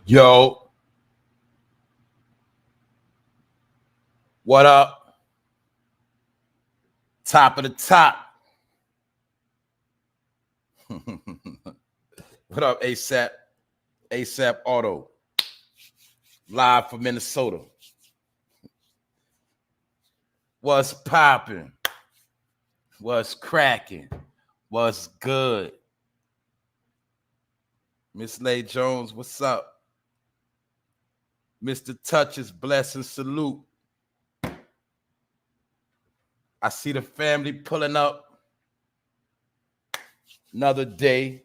Yo, what up? Top of the top. What up, ASAP? ASAP Auto. Live from Minnesota. What's popping? What's cracking? What's good? Miss Lay Jones, what's up? Mr. Touches, blessing, salute. I see the family pulling up. Another day.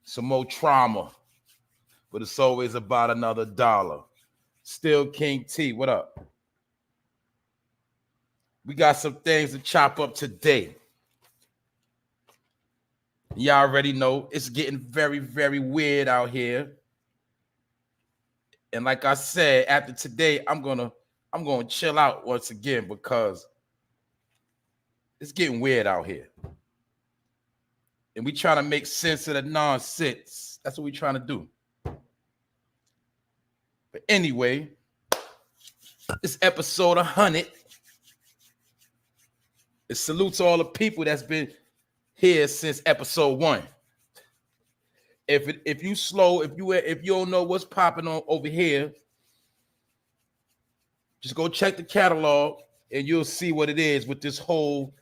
Some more trauma. But it's always about another dollar. Still King T, what up? We got some things to chop up today. Y'all already know it's getting very, very weird out here. And like I said, after today, I'm gonna chill out once again because it's getting weird out here. And we trying to make sense of the nonsense. That's what we trying to do. But anyway, it's episode 100. It salutes all the people that's been here since episode 1. If you slow, if you don't know what's popping on over here, just go check the catalog and you'll see what it is with this whole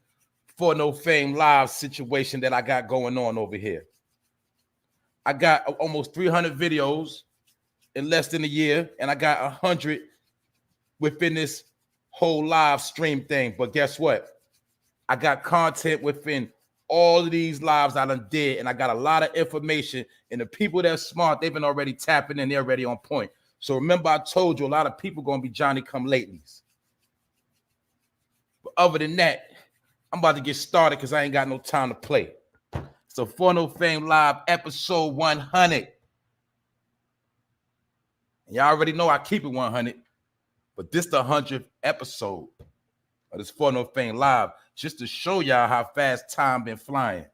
For No Fame live situation that I got going on over here. I got almost 300 videos in less than a year, and I got 100 within this whole live stream thing. But guess what? I got content within all of these lives I done did, and I got a lot of information. And the people that's smart, they've been already tapping in, they're already on point. So remember, I told you a lot of people gonna be Johnny come latelys. But other than that, I'm about to get started because I ain't got no time to play. So For No Fame Live, episode 100. And y'all already know I keep it 100, but this the 100th episode of this For No Fame Live, just to show y'all how fast time been flying.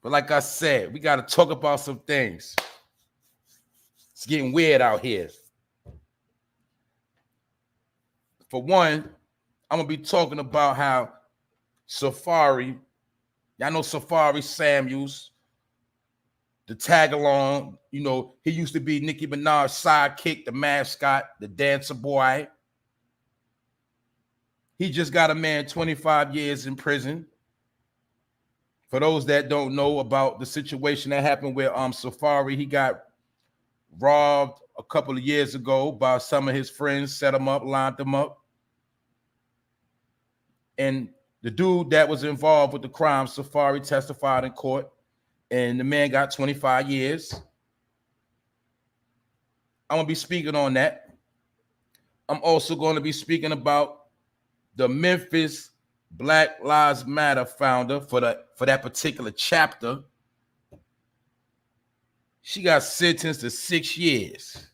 But like I said, we got to talk about some things. It's getting weird out here. For one, I'm going to be talking about how Safari, y'all know SafariSamuels, the tag along, you know, he used to be Nicki Minaj's sidekick, the mascot, the dancer boy. He just got a man 25 years in prison. For those that don't know about the situation that happened with Safari, he got robbed a couple of years ago by some of his friends, set him up, lined him up. And the dude that was involved with the crime, Safari, testified in court, and the man got 25 years. I'm going to be speaking on that. I'm also going to be speaking about the Memphis Black Lives Matter founder for that particular chapter. She got sentenced to 6 years.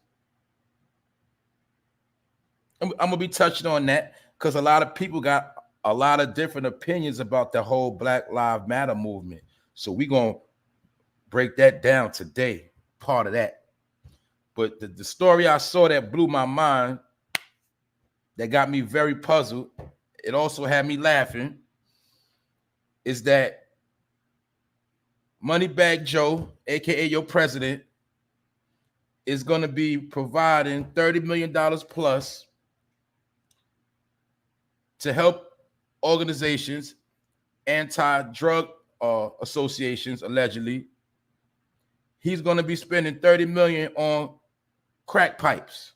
I'm going to be touching on that because a lot of people got a lot of different opinions about the whole Black Lives Matter movement. So we're going to break that down today, part of that. But the story I saw that blew my mind, that got me very puzzled, it also had me laughing, is that Moneybag Joe, aka your president, is going to be providing $30 million plus to help organizations, anti-drug associations, allegedly. He's going to be spending $30 million on crack pipes.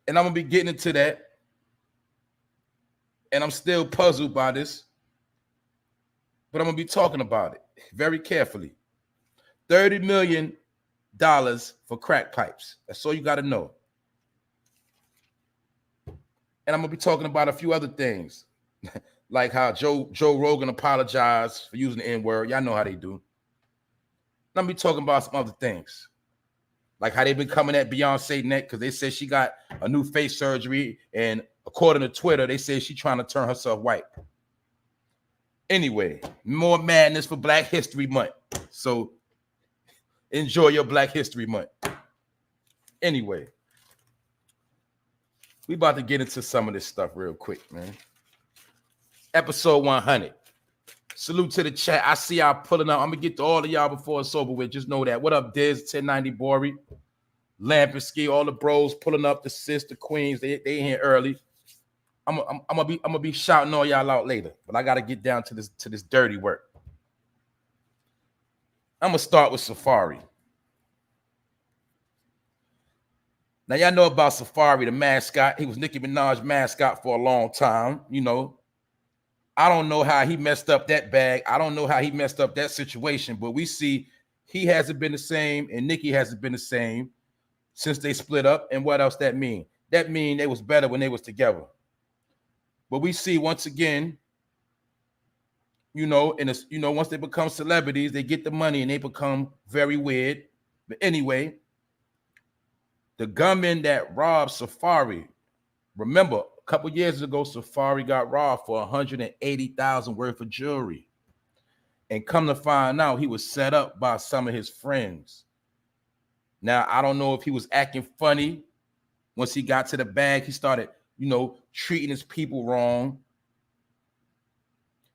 And I'm going to be getting into that. And I'm still puzzled by this. But I'm going to be talking about it very carefully. $30 million for crack pipes. That's all you got to know. And I'm going to be talking about a few other things. Like how Joe Rogan apologized for using the N-word. Y'all know how they do. I'm going to be talking about some other things. Like how they've been coming at Beyonce neck because they said she got a new face surgery, and according to Twitter, they say she's trying to turn herself white. Anyway, more madness for Black History Month. So enjoy your Black History Month. Anyway, we about to get into some of this stuff real quick, man. Episode 100. Salute to the chat. I see y'all pulling up. I'm gonna get to all of y'all before it's over with. Just know that. What up, Diz? 1090 Bori, Lampinsky, all the bros pulling up. The sis, the queens. They in here early. I'm gonna be shouting all y'all out later. But I gotta get down to this dirty work. I'm gonna start with Safari. Now y'all know about Safari, the mascot. He was Nicki Minaj's mascot for a long time. You know. I don't know how he messed up that bag. I don't know how he messed up that situation, but we see he hasn't been the same and Nicki hasn't been the same since they split up. And what else that mean? That mean they was better when they was together. But we see once again, you know, once they become celebrities, they get the money and they become very weird. But anyway, the gunman that robbed Safari, remember, a couple years ago, Safari got robbed for $180,000 worth of jewelry. And come to find out, he was set up by some of his friends. Now, I don't know if he was acting funny. Once he got to the bag, he started, treating his people wrong.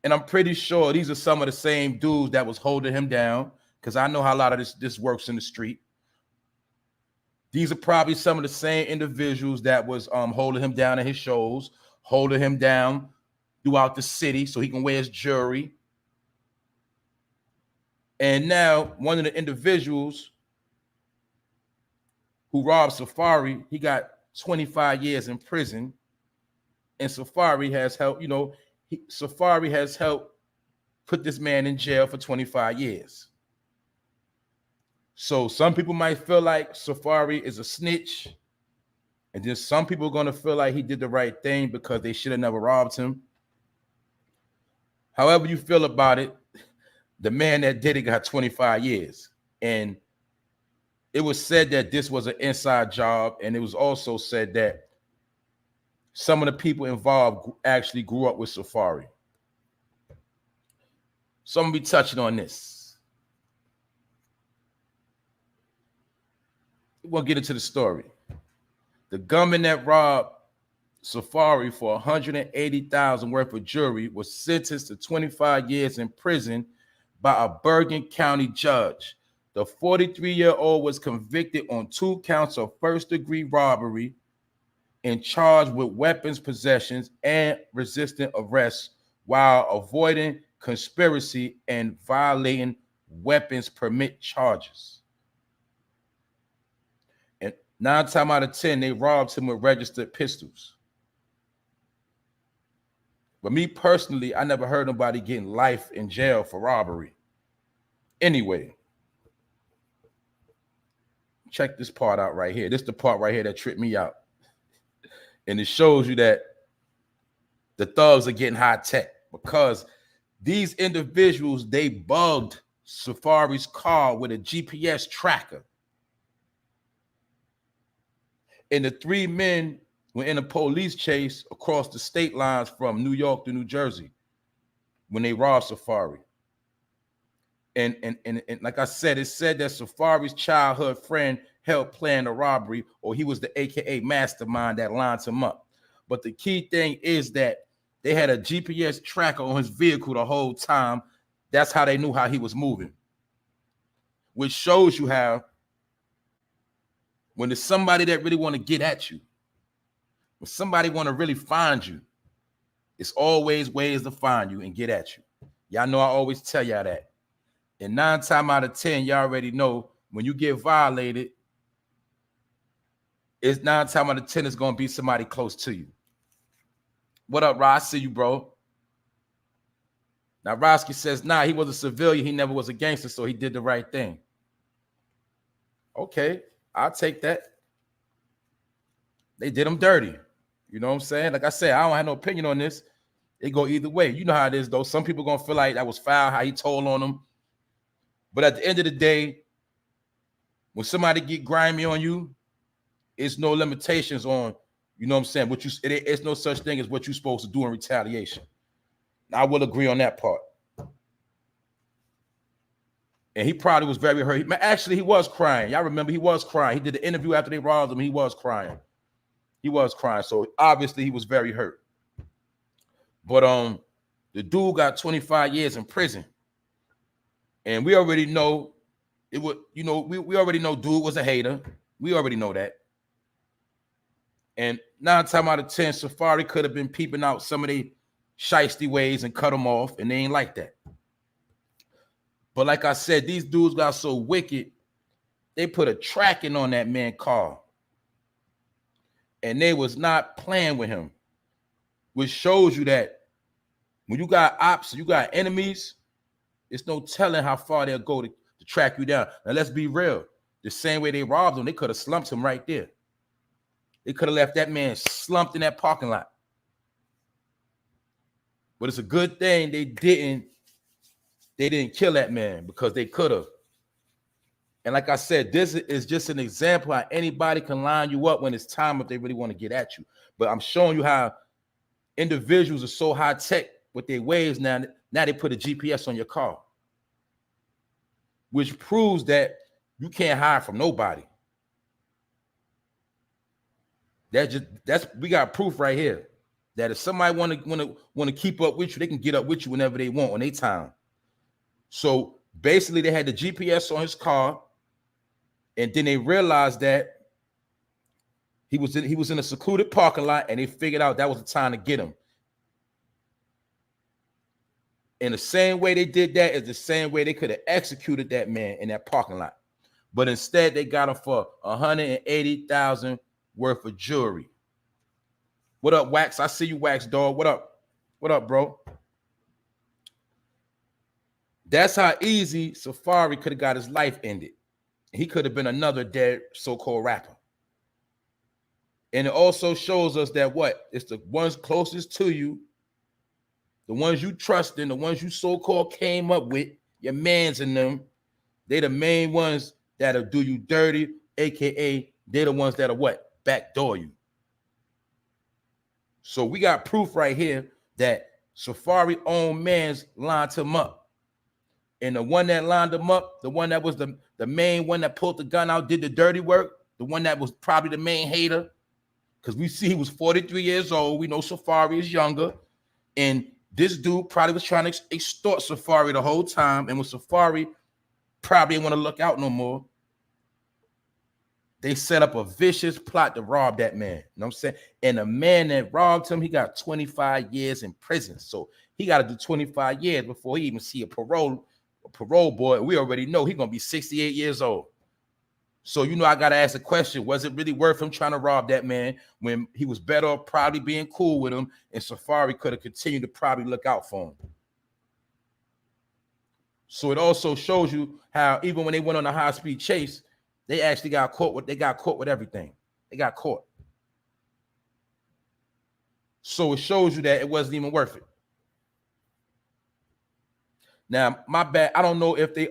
And I'm pretty sure these are some of the same dudes that was holding him down, because I know how a lot of this works in the street. These are probably some of the same individuals that was holding him down at his shows, holding him down throughout the city so he can wear his jewelry. And now one of the individuals who robbed Safari, he got 25 years in prison. And Safari has helped, Safari has helped put this man in jail for 25 years. So some people might feel like Safari is a snitch, and then some people are going to feel like he did the right thing because they should have never robbed him. However you feel about it, the man that did it got 25 years. And it was said that this was an inside job, and it was also said that some of the people involved actually grew up with Safari. So I'm going to be touching on this. We'll get into the story. The gunman that robbed Safari for $180,000 worth of jewelry was sentenced to 25 years in prison by a Bergen County judge. The 43-year-old was convicted on 2 counts of first-degree robbery and charged with weapons possessions and resisting arrest while avoiding conspiracy and violating weapons permit charges. 9 times out of 10, they robbed him with registered pistols. But me personally, I never heard nobody getting life in jail for robbery. Anyway, check this part out right here. This is the part right here that tripped me out. And it shows you that the thugs are getting high tech, because these individuals, they bugged Safari's car with a GPS tracker. And the 3 men were in a police chase across the state lines from New York to New Jersey when they robbed Safari. And like I said, it said that Safari's childhood friend helped plan the robbery, or he was the AKA mastermind that lined him up. But the key thing is that they had a GPS tracker on his vehicle the whole time. That's how they knew how he was moving, which shows you how when there's somebody that really want to get at you, when somebody want to really find you, it's always ways to find you and get at you. Y'all know I always tell y'all that. And 9 times out of 10, y'all already know when you get violated, it's 9 times out of 10 it's going to be somebody close to you. What up, Ross? See you, bro. Now, Roski says, nah, he was a civilian. He never was a gangster, so he did the right thing. Okay. I'll take that. They did him dirty. You know what I'm saying? Like I said, I don't have no opinion on this. It go either way. You know how it is, though. Some people going to feel like that was foul, how he told on them. But at the end of the day, When somebody get grimy on you, it's no limitations on, you know what I'm saying, what you, it's no such thing as what you're supposed to do in retaliation. I will agree on that part. And he probably was very hurt. Actually, he was crying. Y'all remember he was crying. He did the interview after they robbed him. He was crying. He was crying. So obviously he was very hurt. But the dude got 25 years in prison. And we already know it would, you know, we already know dude was a hater. We already know that. And 9 times out of 10, Safari could have been peeping out some of the shiesty ways and cut them off, and they ain't like that. But like I said, these dudes got so wicked, they put a tracking on that man's car. And they was not playing with him, which shows you that when you got ops, you got enemies, it's no telling how far they'll go to track you down. Now, let's be real. The same way they robbed him, they could have slumped him right there. They could have left that man slumped in that parking lot. But it's a good thing they didn't kill that man, because they could have. And like I said, this is just an example how anybody can line you up when it's time if they really want to get at you. But I'm showing you how individuals are so high tech with their ways now. Now they put a GPS on your car, which proves that you can't hide from nobody. We got proof right here that if somebody want to keep up with you, they can get up with you whenever they want on their time. So basically, they had the GPS on his car, and then they realized that he was in a secluded parking lot, and they figured out that was the time to get him. And the same way they did that is the same way they could have executed that man in that parking lot. But instead, they got him for $180,000 worth of jewelry. What up, Wax? I see you, Wax dog. What up? What up, bro? That's how easy Safari could have got his life ended. He could have been another dead so-called rapper. And it also shows us that what? It's the ones closest to you, the ones you trust in, the ones you so-called came up with, your mans in them, they the main ones that'll do you dirty, aka they're the ones that'll what? Backdoor you. So we got proof right here that Safari own mans lined him up. And the one that lined him up, the one that was the main one that pulled the gun out, did the dirty work, the one that was probably the main hater, because we see he was 43 years old. We know Safari is younger. And this dude probably was trying to extort Safari the whole time. And when Safari probably didn't want to look out no more, they set up a vicious plot to rob that man. You know what I'm saying? And the man that robbed him, he got 25 years in prison. So he got to do 25 years before he even see a parole boy. We already know he's going to be 68 years old. So, you know, I got to ask the question, was it really worth him trying to rob that man when he was better off probably being cool with him, and Safari could have continued to probably look out for him? So it also shows you how even when they went on a high-speed chase, they actually got caught with everything. They got caught. So it shows you that it wasn't even worth it. Now, my bad, I don't know if they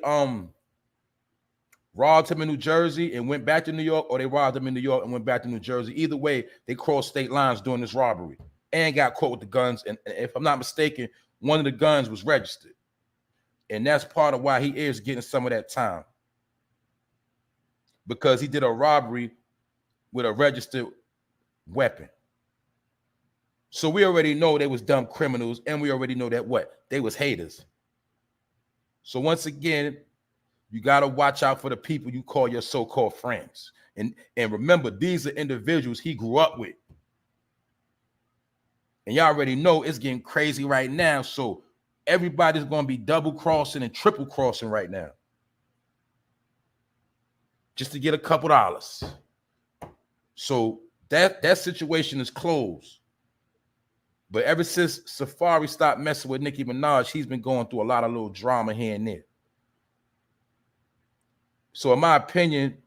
robbed him in New Jersey and went back to New York, or they robbed him in New York and went back to New Jersey. Either way, they crossed state lines during this robbery and got caught with the guns. And if I'm not mistaken, one of the guns was registered. And that's part of why he is getting some of that time, because he did a robbery with a registered weapon. So we already know they was dumb criminals, and we already know that what? They was haters. So once again, you got to watch out for the people you call your so-called friends. And remember, these are individuals he grew up with. And y'all already know it's getting crazy right now. So everybody's going to be double crossing and triple crossing right now, just to get a couple dollars. So that situation is closed. But ever since Safari stopped messing with Nicki Minaj, he's been going through a lot of little drama here and there. So in my opinion,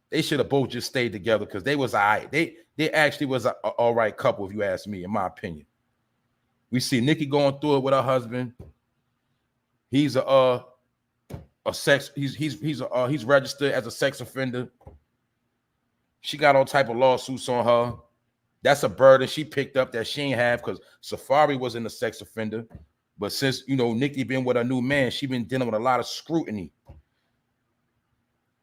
they should have both just stayed together, because they was all right. They actually was an all right couple, if you ask me, in my opinion. We see Nicki going through it with her husband. He's a a sex. He's registered as a sex offender. She got all type of lawsuits on her. That's a burden she picked up that she ain't have because Safari wasn't a sex offender. But since, Nikki been with her new man, she been dealing with a lot of scrutiny.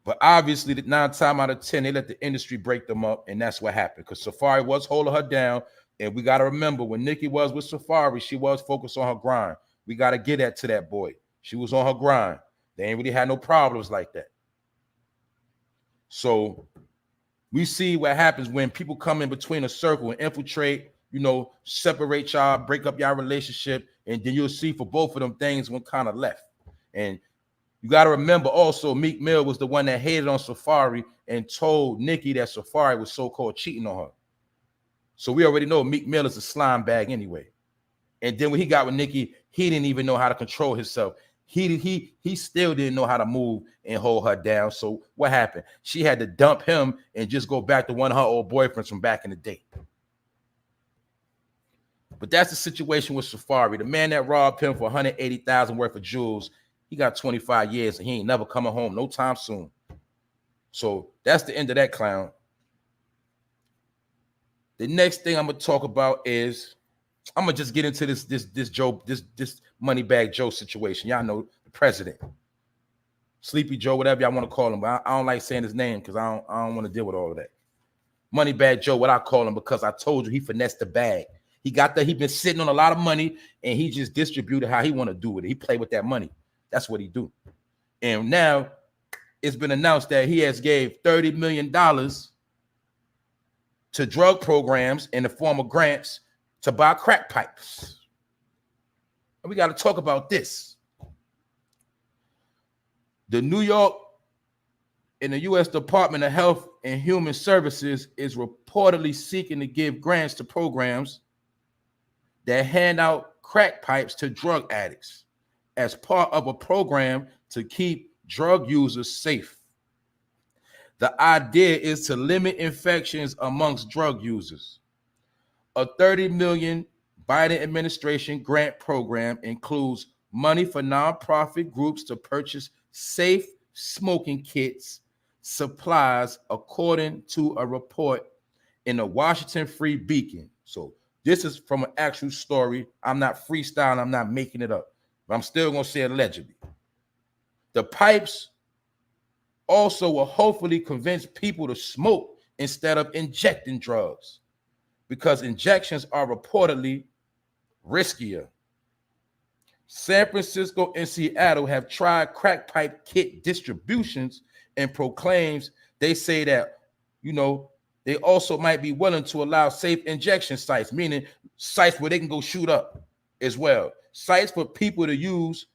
But obviously, 9 times out of 10, they let the industry break them up, and that's what happened. Because Safari was holding her down, and we got to remember, when Nikki was with Safari, she was focused on her grind. We got to get that to that boy. She was on her grind. They ain't really had no problems like that. So we see what happens when people come in between a circle and infiltrate, separate y'all, break up y'all relationship, and then you'll see for both of them things went kind of left. And you got to remember also, Meek Mill was the one that hated on Safari and told Nikki that Safari was so-called cheating on her. So we already know Meek Mill is a slime bag anyway. And then when he got with Nikki, he didn't even know how to control himself. He still didn't know how to move and hold her down. So what happened? She had to dump him and just go back to one of her old boyfriends from back in the day. But that's the situation with Safari. The man that robbed him for $180,000 worth of jewels, he got 25 years and he ain't never coming home no time soon. So that's the end of that clown. The next thing I'm gonna talk about is I'm gonna just get into this Moneybag Joe situation. Y'all know the president, Sleepy Joe, whatever y'all want to call him. But I don't like saying his name because I don't want to deal with all of that. Moneybag Joe, what I call him, because I told you he finessed the bag. He been sitting on a lot of money and he just distributed how he want to do with it. He played with that money. That's what he do. And now it's been announced that he has gave $30 million to drug programs in the form of grants to buy crack pipes. And we got to talk about this. The New York and the U.S. Department of Health and Human Services is reportedly seeking to give grants to programs that hand out crack pipes to drug addicts as part of a program to keep drug users safe. The idea is to limit infections amongst drug users. A $30 million Biden administration grant program includes money for nonprofit groups to purchase safe smoking kits, supplies, according to a report in the Washington Free Beacon. So this is from an actual story. I'm not freestyling. I'm not making it up. But I'm still going to say allegedly. The pipes also will hopefully convince people to smoke instead of injecting drugs, because injections are reportedly riskier. San Francisco and Seattle have tried crack pipe kit distributions and proclaims they say that, they also might be willing to allow safe injection sites, meaning sites where they can go shoot up as well. Sites for people to use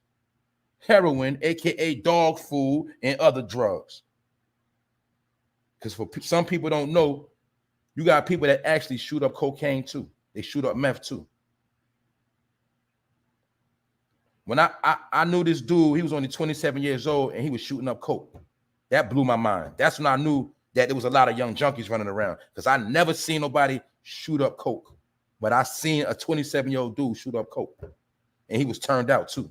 heroin, aka dog food, and other drugs. Because for some people don't know, you got people that actually shoot up cocaine too. They shoot up meth too. When I knew this dude, he was only 27 years old and he was shooting up coke. That blew my mind. That's when I knew that there was a lot of young junkies running around, because I never seen nobody shoot up coke. But I seen a 27-year-old dude shoot up coke. And he was turned out too.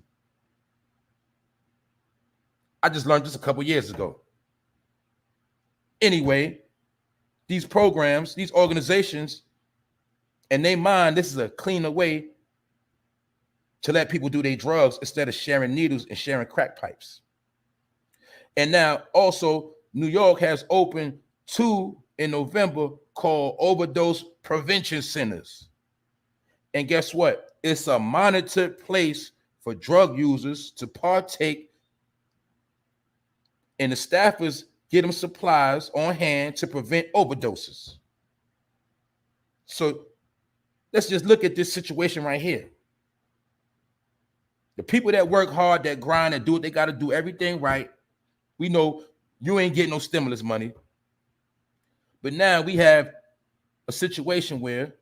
I just learned this a couple years ago. Anyway, these programs, these organizations, in their mind, this is a cleaner way to let people do their drugs instead of sharing needles and sharing crack pipes. And now also, New York has opened 2 in November called overdose prevention centers. And guess what? It's a monitored place for drug users to partake, and the staffers get them supplies on hand to prevent overdoses. So let's just look at this situation right here. The people that work hard, that grind, and do what they got to do, everything right. We know you ain't getting no stimulus money. But now we have a situation where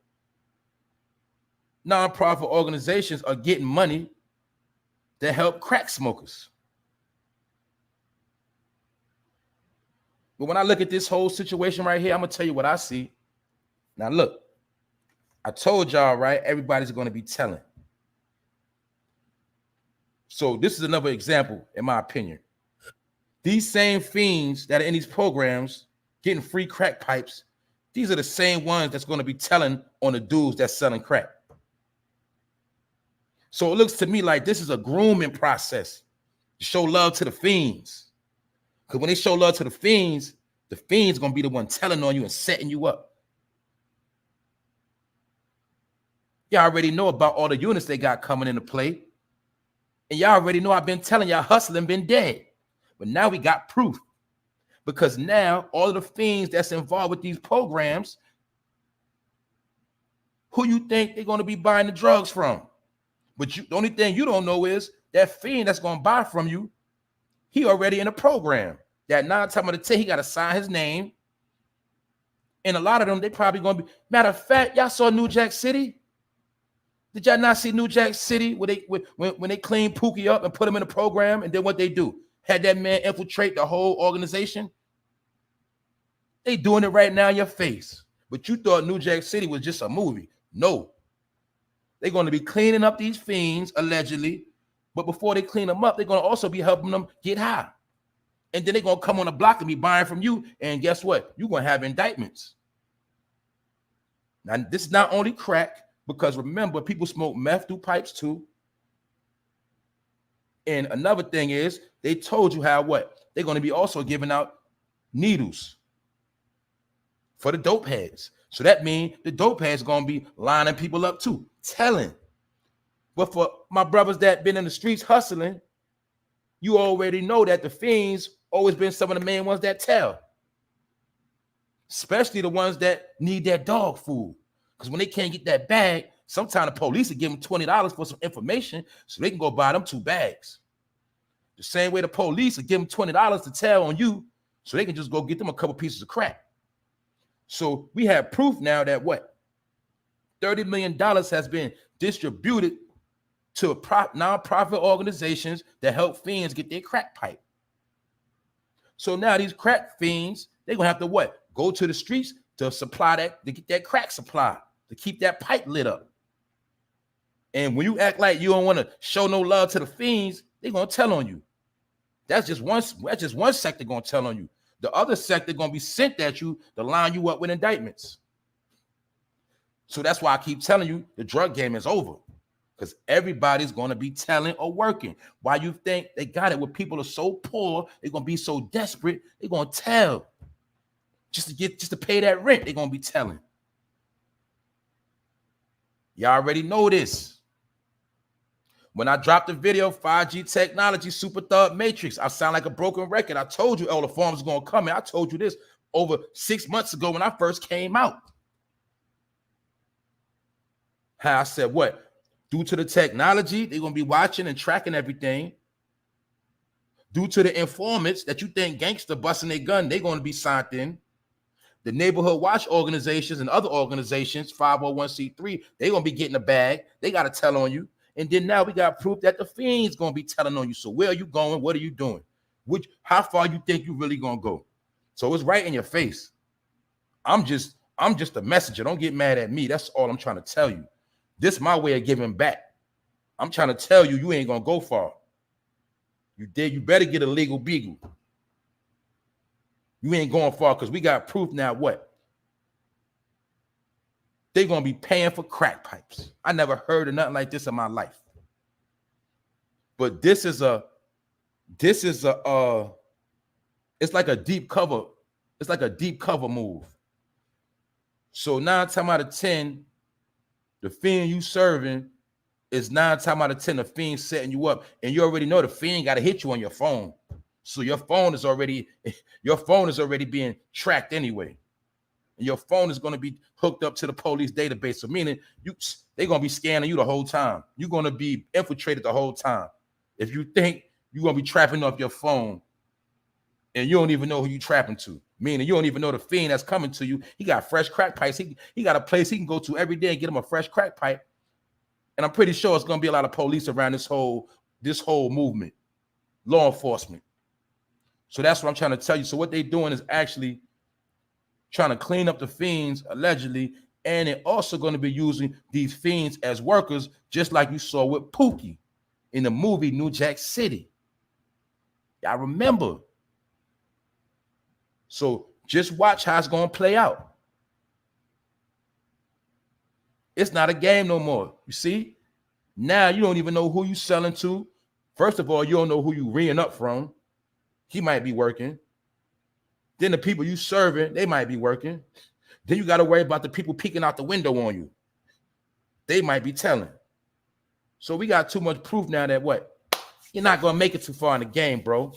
nonprofit organizations are getting money to help crack smokers. But when I look at this whole situation right here, I'm going to tell you what I see. Now, look, I told y'all, right, everybody's going to be telling. So this is another example, in my opinion. These same fiends that are in these programs getting free crack pipes, these are the same ones that's going to be telling on the dudes that's selling crack. So it looks to me like this is a grooming process to show love to the fiends. Because when they show love to the fiends going to be the one telling on you and setting you up. Y'all already know about all the units they got coming into play. And y'all already know I've been telling y'all hustling been dead. But now we got proof. Because now all of the fiends that's involved with these programs, who you think they're going to be buying the drugs from? But the only thing you don't know is that fiend that's going to buy from you, he already in a program. That 9 times out of 10, he got to sign his name. And a lot of them, they probably going to be. Matter of fact, y'all saw New Jack City? Did y'all not see New Jack City when they cleaned Pookie up and put him in a program? And then what they do? Had that man infiltrate the whole organization? They doing it right now in your face. But you thought New Jack City was just a movie. No. They're going to be cleaning up these fiends, allegedly. But before they clean them up, they're going to also be helping them get high. And then they're going to come on the block and be buying from you. And guess what? You're going to have indictments. Now, this is not only crack, because remember, people smoke meth through pipes too. And another thing is, they told you how what? They're going to be also giving out needles for the dope heads. So that means the dope heads going to be lining people up too, telling. But for my brothers that been in the streets hustling, you already know that the fiends always been some of the main ones that tell. Especially the ones that need that dog food. Because when they can't get that bag, sometimes the police will give them $20 for some information so they can go buy them 2 bags. The same way the police will give them $20 to tell on you so they can just go get them a couple pieces of crack. So we have proof now that what? $30 million has been distributed to nonprofit organizations that help fiends get their crack pipe. So now these crack fiends, they're going to have to what? Go to the streets to supply that, to get that crack supply, to keep that pipe lit up. And when you act like you don't want to show no love to the fiends, they're going to tell on you. That's just one sector going to tell on you. The other sector going to be sent at you to line you up with indictments. So that's why I keep telling you the drug game is over. Because everybody's going to be telling or working. Why you think they got it? When people are so poor, they're going to be so desperate, they're going to tell. Just to pay that rent, they're going to be telling. Y'all already know this. When I dropped the video, 5G technology, Super Thug Matrix, I sound like a broken record. I told you all the forms was going to come in. I told you this over 6 months ago when I first came out. How I said what? Due to the technology, they're going to be watching and tracking everything. Due to the informants that you think gangster busting their gun, they're going to be signed in. The neighborhood watch organizations and other organizations, 501c3, they're going to be getting a bag. They got to tell on you. And then now we got proof that the fiend's going to be telling on you. So where are you going? What are you doing? How far you think you really going to go? So it's right in your face. I'm just a messenger. Don't get mad at me. That's all I'm trying to tell you. This is my way of giving back. I'm trying to tell you, you ain't going to go far. You better get a legal beagle. You ain't going far because we got proof now what? They're going to be paying for crack pipes. I never heard of nothing like this in my life. But it's like a deep cover. It's like a deep cover move. So 9 times out of 10, the fiend you serving is 9 times out of 10 the fiend setting you up. And you already know the fiend got to hit you on your phone. So your phone is already being tracked anyway. And your phone is going to be hooked up to the police database. So meaning they're going to be scanning you the whole time. You're going to be infiltrated the whole time. If you think you're going to be trapping off your phone and you don't even know who you're trapping to, meaning you don't even know the fiend that's coming to you, he got fresh crack pipes. He got a place he can go to every day and get him a fresh crack pipe. And I'm pretty sure it's going to be a lot of police around this whole movement, law enforcement. So that's what I'm trying to tell you. So what they're doing is actually trying to clean up the fiends, allegedly, and they're also going to be using these fiends as workers, just like you saw with Pookie in the movie New Jack City. Y'all remember, So just watch how it's going to play out. It's not a game no more. You see? Now you don't even know who you selling to. First of all, you don't know who you reeing up from. He might be working. Then the people you serving, they might be working. Then you got to worry about the people peeking out the window on you. They might be telling. So we got too much proof now that what? You're not going to make it too far in the game, bro.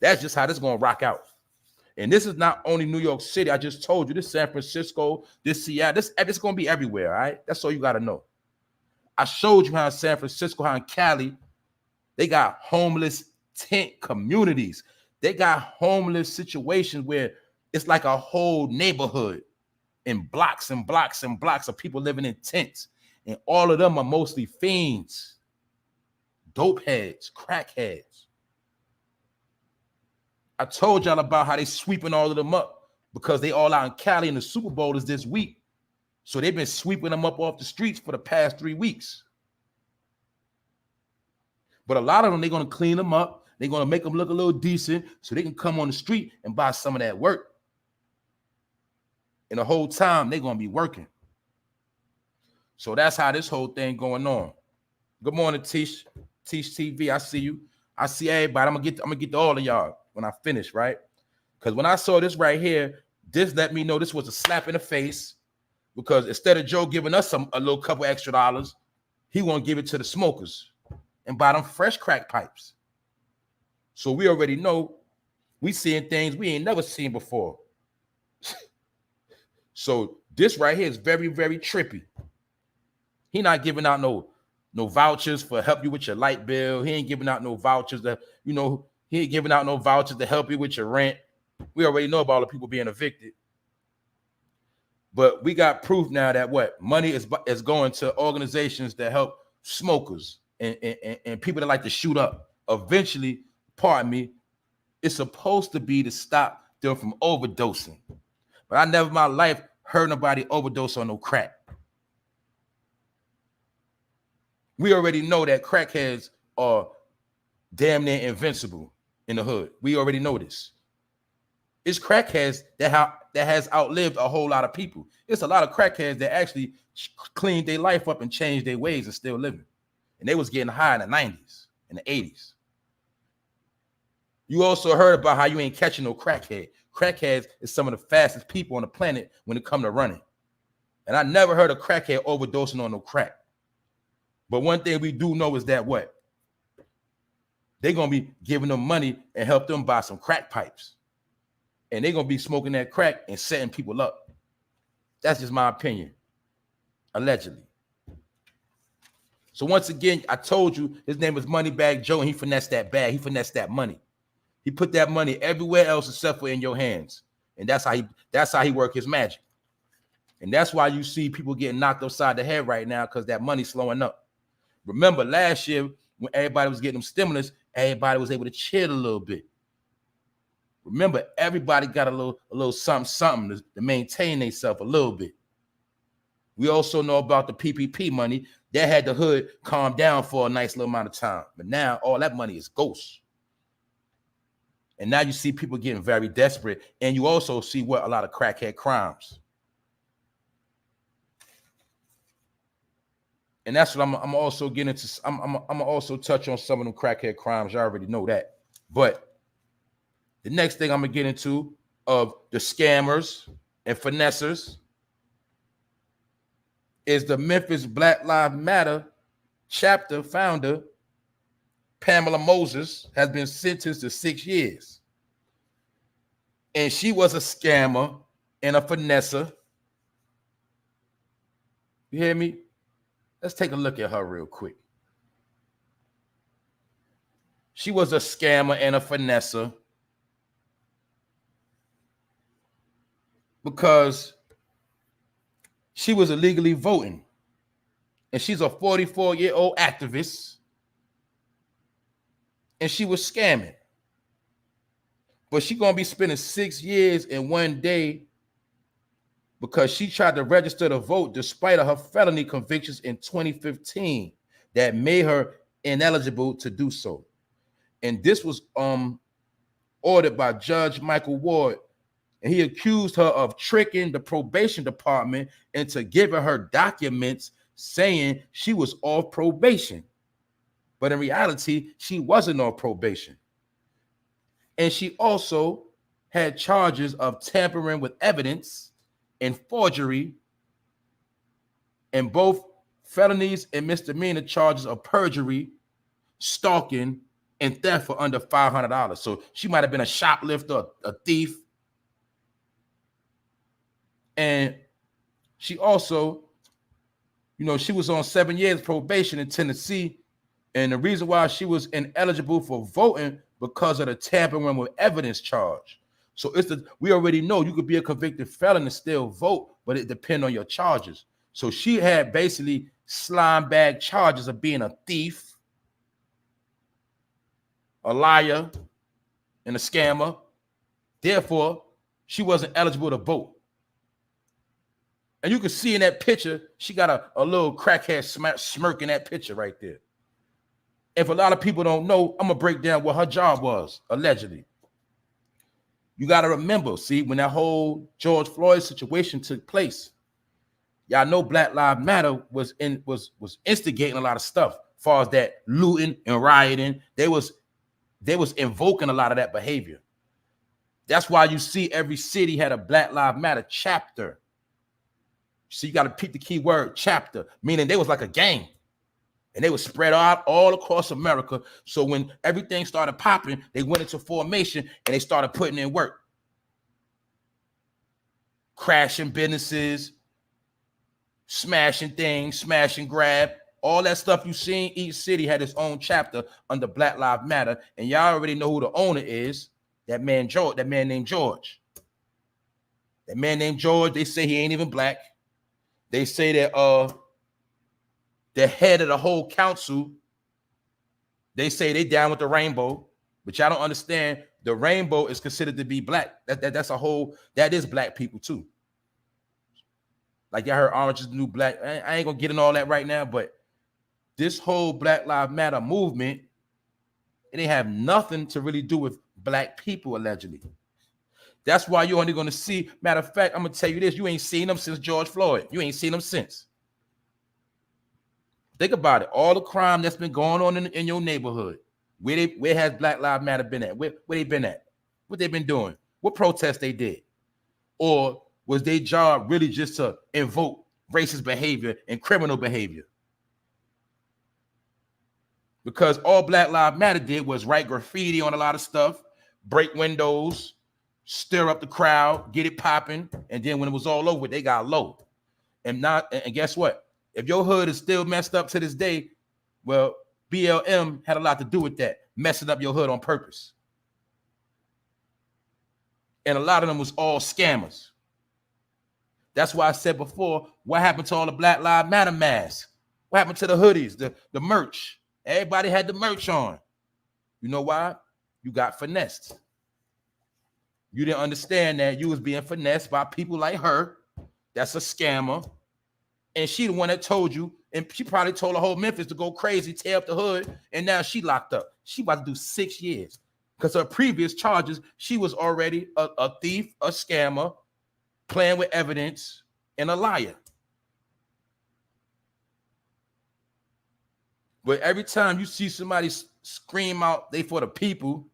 That's just how this is going to rock out. And this is not only New York City. I just told you, this San Francisco, this Seattle, this going to be everywhere, all right? That's all you got to know. I showed you how in San Francisco, how in Cali, they got homeless tent communities. They got homeless situations where it's like a whole neighborhood in blocks and blocks and blocks of people living in tents. And all of them are mostly fiends, dope heads, crackheads. I told y'all about how they sweeping all of them up because they all out in Cali and the Super Bowl is this week. So they've been sweeping them up off the streets for the past 3 weeks. But a lot of them, they're going to clean them up. They're going to make them look a little decent so they can come on the street and buy some of that work. And the whole time, they're going to be working. So that's how this whole thing going on. Good morning, Tish. Tish TV, I see you. I see everybody. I'm gonna get to all of y'all when I finish, right? Because when I saw this right here, this let me know this was a slap in the face. Because instead of Joe giving us a little couple extra dollars, he won't give it to the smokers and buy them fresh crack pipes. So we already know we seeing things we ain't never seen before. So this right here is very, very trippy. He not giving out no vouchers for help you with your light bill. He ain't giving out no vouchers that, he ain't giving out no vouchers to help you with your rent. We already know about all the people being evicted. But we got proof now that what? Money is going to organizations that help smokers and people that like to shoot up. Eventually, pardon me, it's supposed to be to stop them from overdosing. But I never in my life heard nobody overdose on no crack. We already know that crackheads are damn near invincible in the hood. We already know this. It's crackheads that has outlived a whole lot of people. It's a lot of crackheads that actually cleaned their life up and changed their ways and still living. And they was getting high in the 90s, in the 80s. You also heard about how you ain't catching no crackhead. Crackheads is some of the fastest people on the planet when it comes to running. And I never heard a crackhead overdosing on no crack. But one thing we do know is that what? They're going to be giving them money and help them buy some crack pipes. And they're going to be smoking that crack and setting people up. That's just my opinion. Allegedly. So once again, I told you his name is Moneybag Joe, and he finessed that bag. He finessed that money. He put that money everywhere else except for in your hands. And that's how he work his magic. And that's why you see people getting knocked upside the head right now, because that money's slowing up. Remember last year when everybody was getting them stimulus, everybody was able to chill a little bit. Remember, everybody got a little something to maintain themselves a little bit. We also know about the PPP money. That had the hood calm down for a nice little amount of time. But now all that money is ghost. And now you see people getting very desperate. And you also see what? A lot of crackhead crimes. And that's what I'm also getting into. I'm gonna also touch on some of them crackhead crimes. I already know that. But the next thing I'm gonna get into of the scammers and finessers is the Memphis Black Lives Matter chapter founder, Pamela Moses, has been sentenced to 6 years. And she was a scammer and a finesser. You hear me? Let's take a look at her real quick. She was a scammer and a finesser because she was illegally voting. And she's a 44-year-old activist. And she was scamming. But she's going to be spending 6 years in 1 day because she tried to register to vote despite of her felony convictions in 2015 that made her ineligible to do so. And this was ordered by Judge Michael Ward and he accused her of tricking the probation department into giving her documents saying she was off probation. But in reality, she wasn't on probation. And she also had charges of tampering with evidence and forgery, and both felonies and misdemeanor charges of perjury, stalking, and theft for under $500. So she might have been a shoplifter, a thief. And she also, she was on 7 years probation in Tennessee. And the reason why she was ineligible for voting because of the tampering with evidence charge. So we already know you could be a convicted felon and still vote, but it depends on your charges. So she had basically slime bag charges of being a thief, a liar, and a scammer. Therefore, she wasn't eligible to vote. And you can see in that picture, she got a little crackhead smirk in that picture right there. If a lot of people don't know, I'm going to break down what her job was, allegedly. You got to remember, see, when that whole George Floyd situation took place, y'all know Black Lives Matter was instigating a lot of stuff as far as that looting and rioting. They was invoking a lot of that behavior. That's why you see every city had a Black Lives Matter chapter. So you got to pick the key word, chapter, meaning they was like a gang. And they were spread out all across America. So when everything started popping, they went into formation and they started putting in work. Crashing businesses, smashing things, smash and grab. All that stuff you seen, each city had its own chapter under Black Lives Matter. And y'all already know who the owner is. That man named George. That man named George, they say he ain't even black. They say that the head of the whole council, they say they down with the rainbow, but y'all don't understand the rainbow is considered to be black. That is black people too. Like y'all heard orange is the new black. I ain't gonna get in all that right now, but this whole Black Lives Matter movement, it ain't have nothing to really do with black people, allegedly. That's why you're only gonna see, matter of fact, I'm gonna tell you this, you ain't seen them since George Floyd. You ain't seen them since. Think about it. All the crime that's been going on in your neighborhood. Where has Black Lives Matter been at? Where they been at? What they been doing? What protests they did? Or was their job really just to invoke racist behavior and criminal behavior? Because all Black Lives Matter did was write graffiti on a lot of stuff, break windows, stir up the crowd, get it popping, and then when it was all over, they got low. And guess what? If your hood is still messed up to this day, well, BLM had a lot to do with that, messing up your hood on purpose. And a lot of them was all scammers. That's why I said before, what happened to all the Black Lives Matter masks? What happened to the hoodies, the merch? Everybody had the merch on. You know why? You got finessed. You didn't understand that you was being finessed by people like her. That's a scammer. And she the one that told you, and she probably told the whole Memphis to go crazy, tear up the hood, and now she locked up. She about to do 6 years. Because her previous charges, she was already a thief, a scammer, playing with evidence, and a liar. But every time you see somebody scream out, they for the people,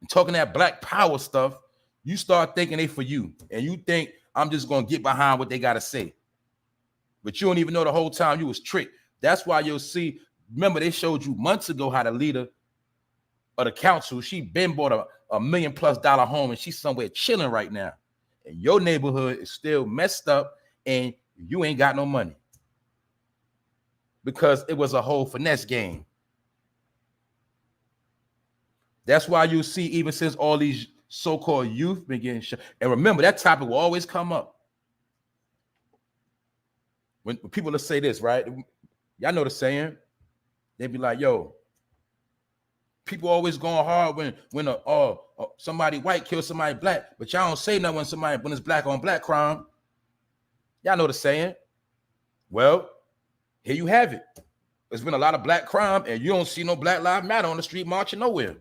and talking that black power stuff, you start thinking they for you. And you think, I'm just going to get behind what they got to say. But you don't even know the whole time you was tricked. That's why you'll see, remember they showed you months ago how the leader of the council, she been bought a $1 million+ home and she's somewhere chilling right now. And your neighborhood is still messed up and you ain't got no money. Because it was a whole finesse game. That's why you see, even since all these so-called youth been getting shot. And remember, that topic will always come up. When people will say this, right? Y'all know the saying. They be like, yo, people always going hard when somebody white kills somebody black, but y'all don't say nothing when it's black on black crime. Y'all know the saying. Well, here you have it. There's been a lot of black crime, and you don't see no Black Lives Matter on the street marching nowhere.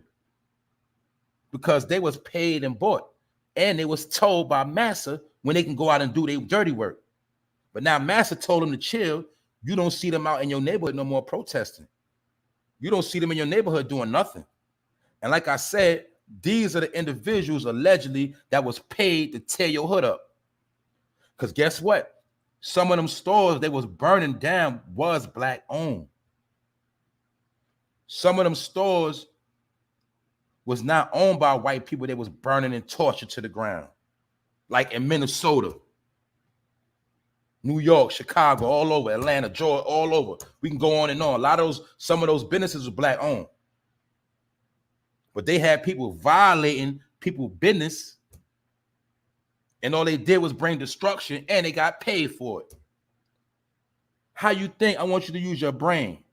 Because they was paid and bought. And they was told by Massa when they can go out and do their dirty work. But now Massa told them to chill. You don't see them out in your neighborhood no more protesting. You don't see them in your neighborhood doing nothing. And like I said, these are the individuals allegedly that was paid to tear your hood up. Because guess what? Some of them stores they was burning down was Black owned. Some of them stores was not owned by white people. They was burning and tortured to the ground. Like in Minnesota, New York, Chicago, all over, Atlanta, Georgia, all over. We can go on and on. Some of those businesses were Black owned. But they had people violating people's business, and all they did was bring destruction, and they got paid for it. How you think, I want you to use your brain,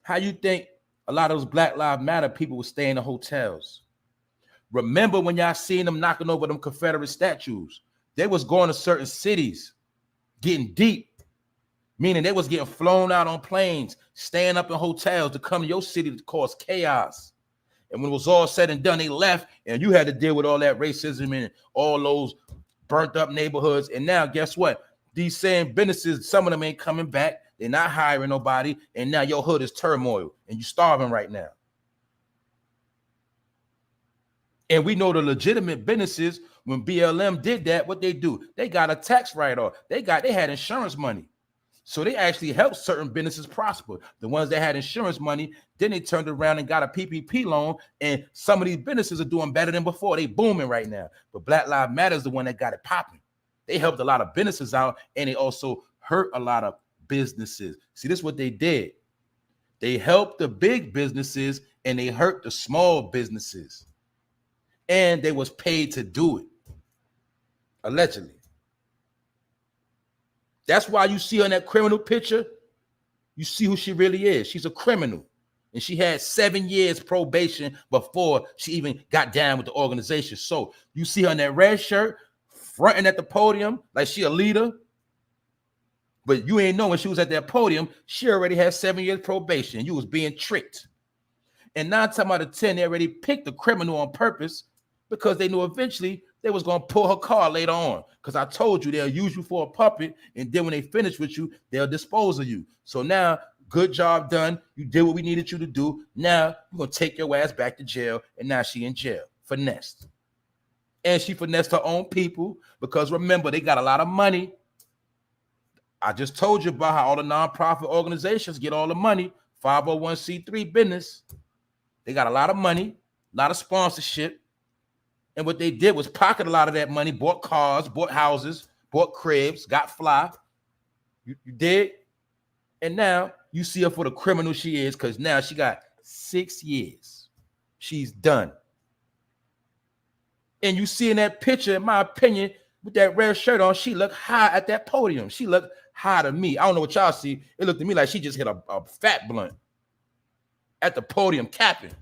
how you think a lot of those Black Lives Matter people would stay in the hotels? Remember when y'all seen them knocking over them Confederate statues? They was going to certain cities, getting deep, meaning they was getting flown out on planes, staying up in hotels to come to your city to cause chaos. And when it was all said and done, they left, and you had to deal with all that racism and all those burnt up neighborhoods. And now, guess what? These same businesses, some of them ain't coming back. They're not hiring nobody. And now your hood is turmoil, and you're starving right now. And we know the legitimate businesses, when BLM did that, what they do? They got a tax write-off. They had insurance money. So they actually helped certain businesses prosper. The ones that had insurance money, then they turned around and got a PPP loan, and some of these businesses are doing better than before. They booming right now. But Black Lives Matter is the one that got it popping. They helped a lot of businesses out, and they also hurt a lot of businesses. See, this is what they did. They helped the big businesses, and they hurt the small businesses. And they was paid to do it, allegedly. That's why you see her in that criminal picture. You see who she really is. She's a criminal. And she had 7 years probation before she even got down with the organization. So you see her in that red shirt, fronting at the podium like she a leader. But you ain't know when she was at that podium, she already had 7 years probation. You was being tricked. And 9 times out of 10, they already picked the criminal on purpose because they knew eventually they was going to pull her car later on. Because I told you, they'll use you for a puppet, and then when they finish with you, they'll dispose of you. So now, good job done. You did what we needed you to do. Now, you're going to take your ass back to jail, and now she in jail. Finessed. And she finessed her own people because, remember, they got a lot of money. I just told you about how all the nonprofit organizations get all the money, 501c3 business. They got a lot of money, a lot of sponsorship. And what they did was pocket a lot of that money, bought cars, bought houses, bought cribs, got fly. You did? And now you see her for the criminal she is, because now she got 6 years. She's done. And you see in that picture, in my opinion, with that red shirt on, she looked high at that podium. She looked high to me. I don't know what y'all see. It looked to me like she just hit a fat blunt at the podium, capping,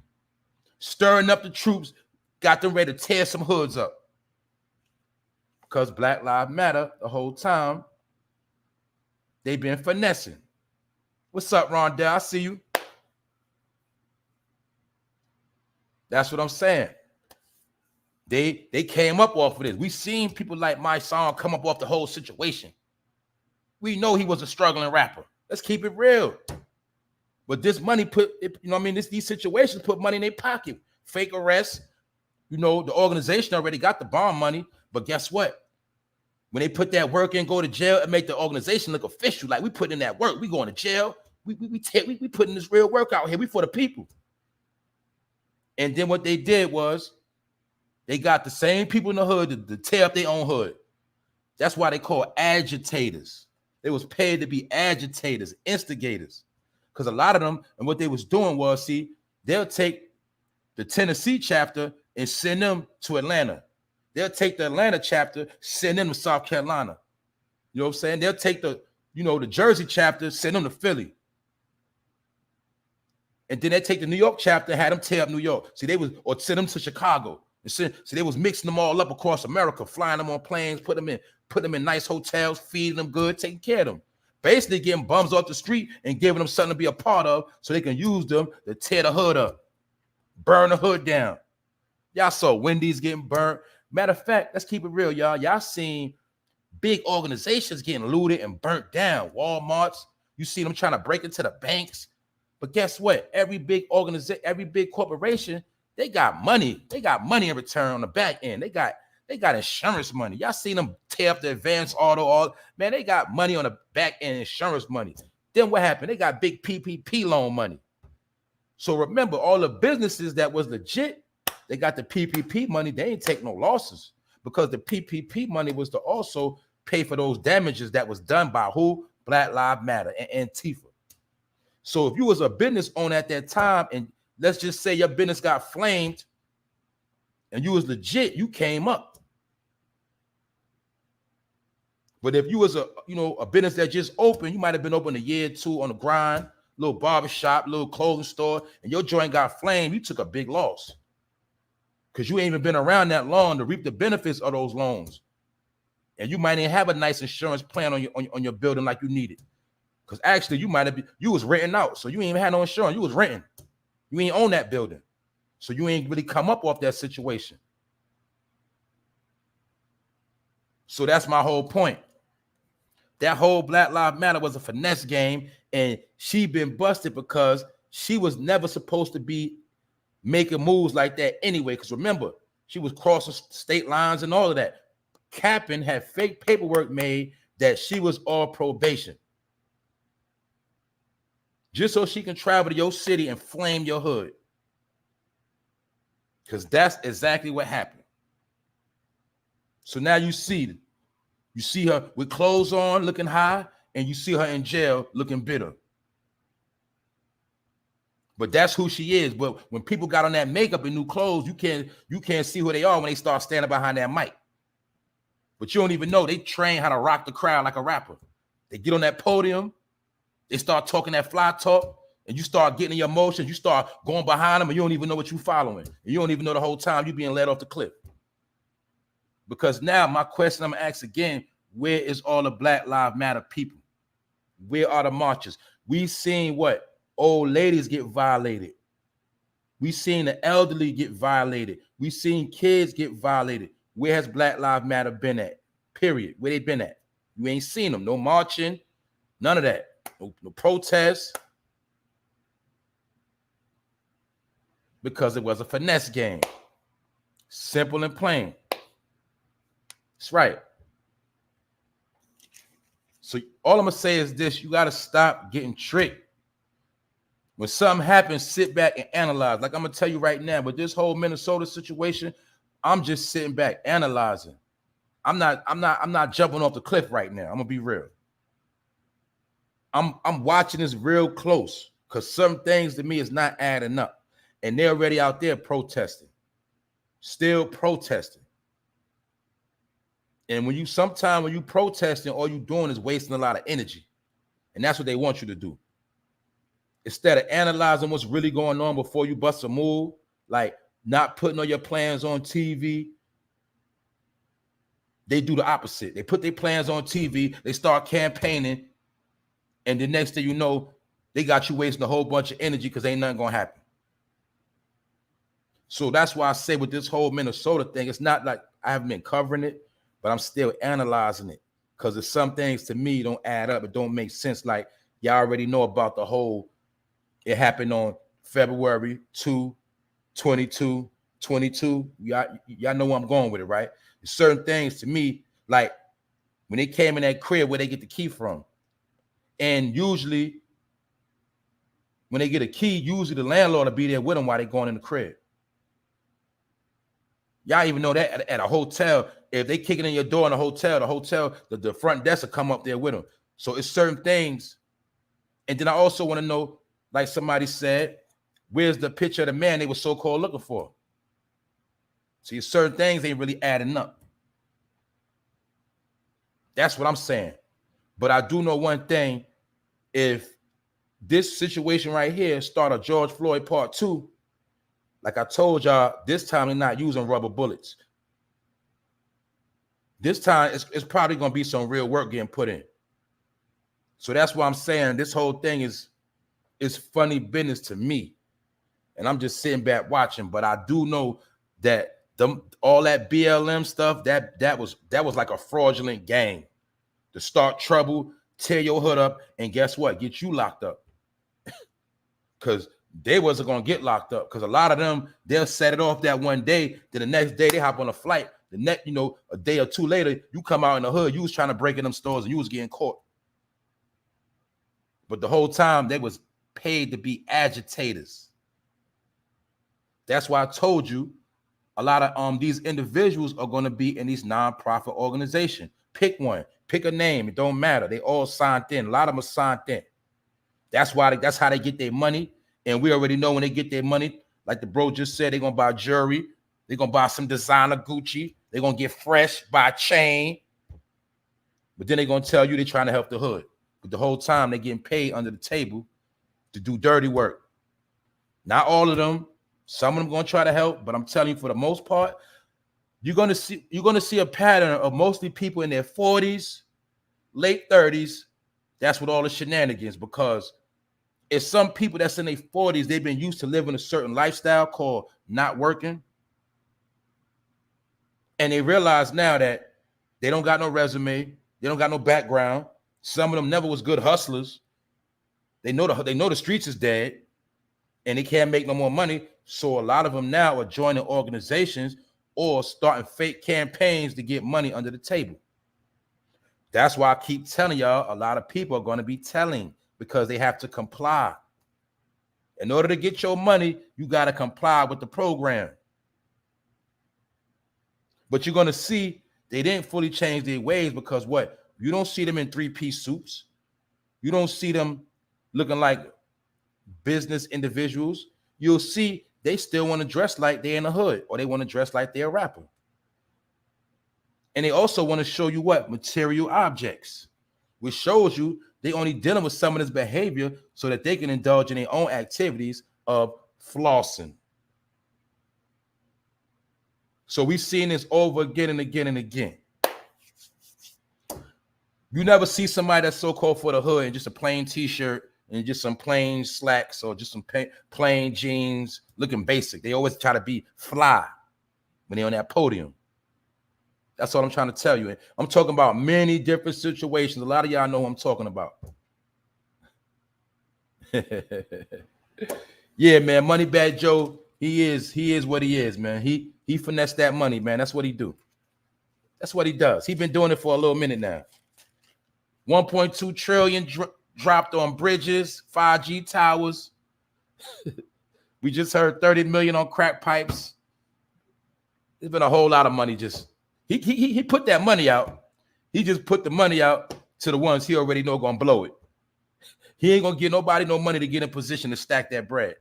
stirring up the troops, got them ready to tear some hoods up. Because Black Lives Matter the whole time, they been finessing. What's up, Rondell? I see you. That's what I'm saying. They came up off of this. We seen people like my song come up off the whole situation. We know he was a struggling rapper. Let's keep it real. But this money these situations put money in their pocket. Fake arrests. You know, the organization already got the bond money, but guess what? When they put that work in, go to jail, and make the organization look official, like we put in that work, we going to jail, we putting this real work out here, we for the people. And then what they did was they got the same people in the hood to tear up their own hood. That's why they call agitators. They was paid to be agitators, instigators, because a lot of them, and what they was doing was, see, they'll take the Tennessee chapter and send them to Atlanta. They'll take the Atlanta chapter, send them to South Carolina. You know what I'm saying? They'll take the Jersey chapter, send them to Philly. And then they take the New York chapter, had them tear up New York. Or send them to Chicago. So they was mixing them all up across America, flying them on planes, put them in nice hotels, feeding them good, taking care of them. Basically getting bums off the street and giving them something to be a part of so they can use them to tear the hood up, burn the hood down. Y'all saw Wendy's getting burnt. Matter of fact, let's keep it real, y'all. Y'all seen big organizations getting looted and burnt down. Walmarts, you see them trying to break into the banks. But guess what? Every big organization, every big corporation, they got money. They got money in return on the back end. They got insurance money. Y'all seen them tear up the advanced auto. Man, they got money on the back end, insurance money. Then what happened? They got big PPP loan money. So remember, all the businesses that was legit, they got the PPP money. They ain't take no losses because the PPP money was to also pay for those damages that was done by who? Black Lives Matter and Antifa. So if you was a business owner at that time, and let's just say your business got flamed and you was legit, you came up. But if you was a business that just opened, you might have been open a year or two on the grind, little barbershop, little clothing store, and your joint got flamed, you took a big loss. Because you ain't even been around that long to reap the benefits of those loans. And you might even have a nice insurance plan on your building like you needed. Because actually you was renting out. So you ain't even had no insurance. You was renting. You ain't own that building. So you ain't really come up off that situation. So that's my whole point. That whole Black Lives Matter was a finesse game, and she been busted because she was never supposed to be making moves like that anyway. Because remember, she was crossing state lines and all of that. Captain had fake paperwork made that she was on probation, just so she can travel to your city and flame your hood. Because that's exactly what happened. So now you see her with clothes on looking high, and you see her in jail looking bitter. But that's who she is. But when people got on that makeup and new clothes, you can't see who they are when they start standing behind that mic. But you don't even know they train how to rock the crowd like a rapper. They get on that podium, they start talking that fly talk, and you start getting your emotions. You start going behind them, and you don't even know what you're following. And you don't even know the whole time you're being led off the cliff. Because now my question I'm gonna ask again, where is all the Black Lives Matter people? Where are the marchers? We seen what? Old ladies get violated. We seen the elderly get violated. We seen kids get violated. Where has Black Lives Matter been at? Period. Where they been at? You ain't seen them. No marching, none of that. No protests. Because it was a finesse game. Simple and plain. That's right. So all I'm going to say is this. You got to stop getting tricked. When something happens, sit back and analyze. Like I'm going to tell you right now, with this whole Minnesota situation, I'm just sitting back analyzing. I'm not jumping off the cliff right now. I'm going to be real. I'm watching this real close because some things to me is not adding up. And they're already out there protesting. Still protesting. And when you protesting, all you doing is wasting a lot of energy. And that's what they want you to do. Instead of analyzing what's really going on before you bust a move, like not putting all your plans on TV, they do the opposite. They put their plans on TV, they start campaigning, and the next thing you know, they got you wasting a whole bunch of energy because ain't nothing gonna happen. So that's why I say with this whole Minnesota thing, it's not like I haven't been covering it, but I'm still analyzing it because there's some things to me don't add up. It don't make sense. Like y'all already know about the whole, it happened on February 2, 22. Y'all know where I'm going with it, right? There's certain things to me, like when they came in that crib, where they get the key from. And usually when they get a key, usually the landlord will be there with them while they're going in the crib. Y'all even know that at a hotel, if they kick it in your door in a hotel, the front desk will come up there with them. So it's certain things. And then I also want to know, like somebody said, where's the picture of the man they were so-called looking for? See, certain things ain't really adding up. That's what I'm saying. But I do know one thing. If this situation right here start a George Floyd part 2, like I told y'all, this time they're not using rubber bullets. This time it's probably going to be some real work getting put in. So that's why I'm saying this whole thing is funny business to me. And I'm just sitting back watching. But I do know that All that BLM stuff, that was like a fraudulent game to start trouble, tear your hood up, and guess what? Get you locked up. Because they wasn't gonna get locked up. Because a lot of them, they'll set it off that one day, then the next day they hop on a flight. The next, a day or two later, you come out in the hood, you was trying to break in them stores and you was getting caught. But the whole time they was paid to be agitators. That's why I told you a lot of these individuals are going to be in these nonprofit organizations. Pick one, pick a name. It don't matter. They all signed in. A lot of them are signed in. That's how they get their money. And we already know when they get their money, like the bro just said, they're going to buy jewelry. They're going to buy some designer Gucci. They're going to get fresh, buy a chain. But then they're going to tell you they're trying to help the hood. But the whole time they're getting paid under the table to do dirty work. Not all of them. Some of them going to try to help, but I'm telling you, for the most part, you're going to see a pattern of mostly people in their 40s, late 30s. That's what all the shenanigans, because it's some people that's in their 40s, they've been used to living a certain lifestyle called not working. And they realize now that they don't got no resume, they don't got no background. Some of them never was good hustlers. They know the streets is dead and they can't make no more money. So a lot of them now are joining organizations or starting fake campaigns to get money under the table. That's why I keep telling y'all, a lot of people are going to be telling, because they have to comply. In order to get your money, you got to comply with the program. But you're going to see they didn't fully change their ways, because what? You don't see them in three-piece suits. You don't see them looking like business individuals. You'll see they still want to dress like they're in the hood, or they want to dress like they're a rapper. And they also want to show you what? Material objects, which shows you they only dealing with some of this behavior so that they can indulge in their own activities of flossing. So we've seen this over again and again and again. You never see somebody that's so-called for the hood in just a plain t-shirt and just some plain slacks or just some plain jeans looking basic. They always try to be fly when they're on that podium. That's what I'm trying to tell you. I'm talking about many different situations. A lot of y'all know who I'm talking about. Yeah, man. Moneybag Joe, he is what he is, man. He finessed that money, man. That's what he do. That's what he does. He's been doing it for a little minute now. 1.2 trillion dropped on bridges, 5G towers. We just heard 30 million on crack pipes. There's been a whole lot of money. Just he put that money out. He just put the money out to the ones he already know gonna blow it. He ain't gonna give nobody no money to get in position to stack that bread.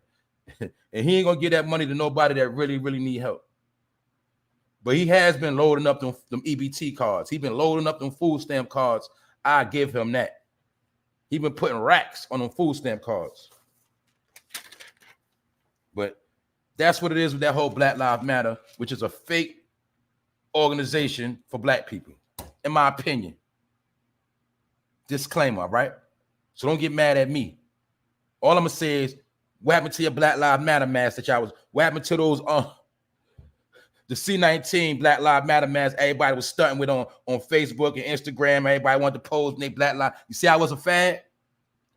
And he ain't gonna give that money to nobody that really, really need help. But he has been loading up them EBT cards. He's been loading up them food stamp cards. I give him that. He's been putting racks on them food stamp cards. But that's what it is with that whole Black Lives Matter, which is a fake organization for black people, in my opinion. Disclaimer, right? So don't get mad at me. All I'm gonna say is, what happened to your Black Lives Matter mask that y'all was? What happened to those the C19 Black Lives Matter mask everybody was stunting with on Facebook and Instagram? Everybody wanted to pose in their Black Lives. You see, I was a fad.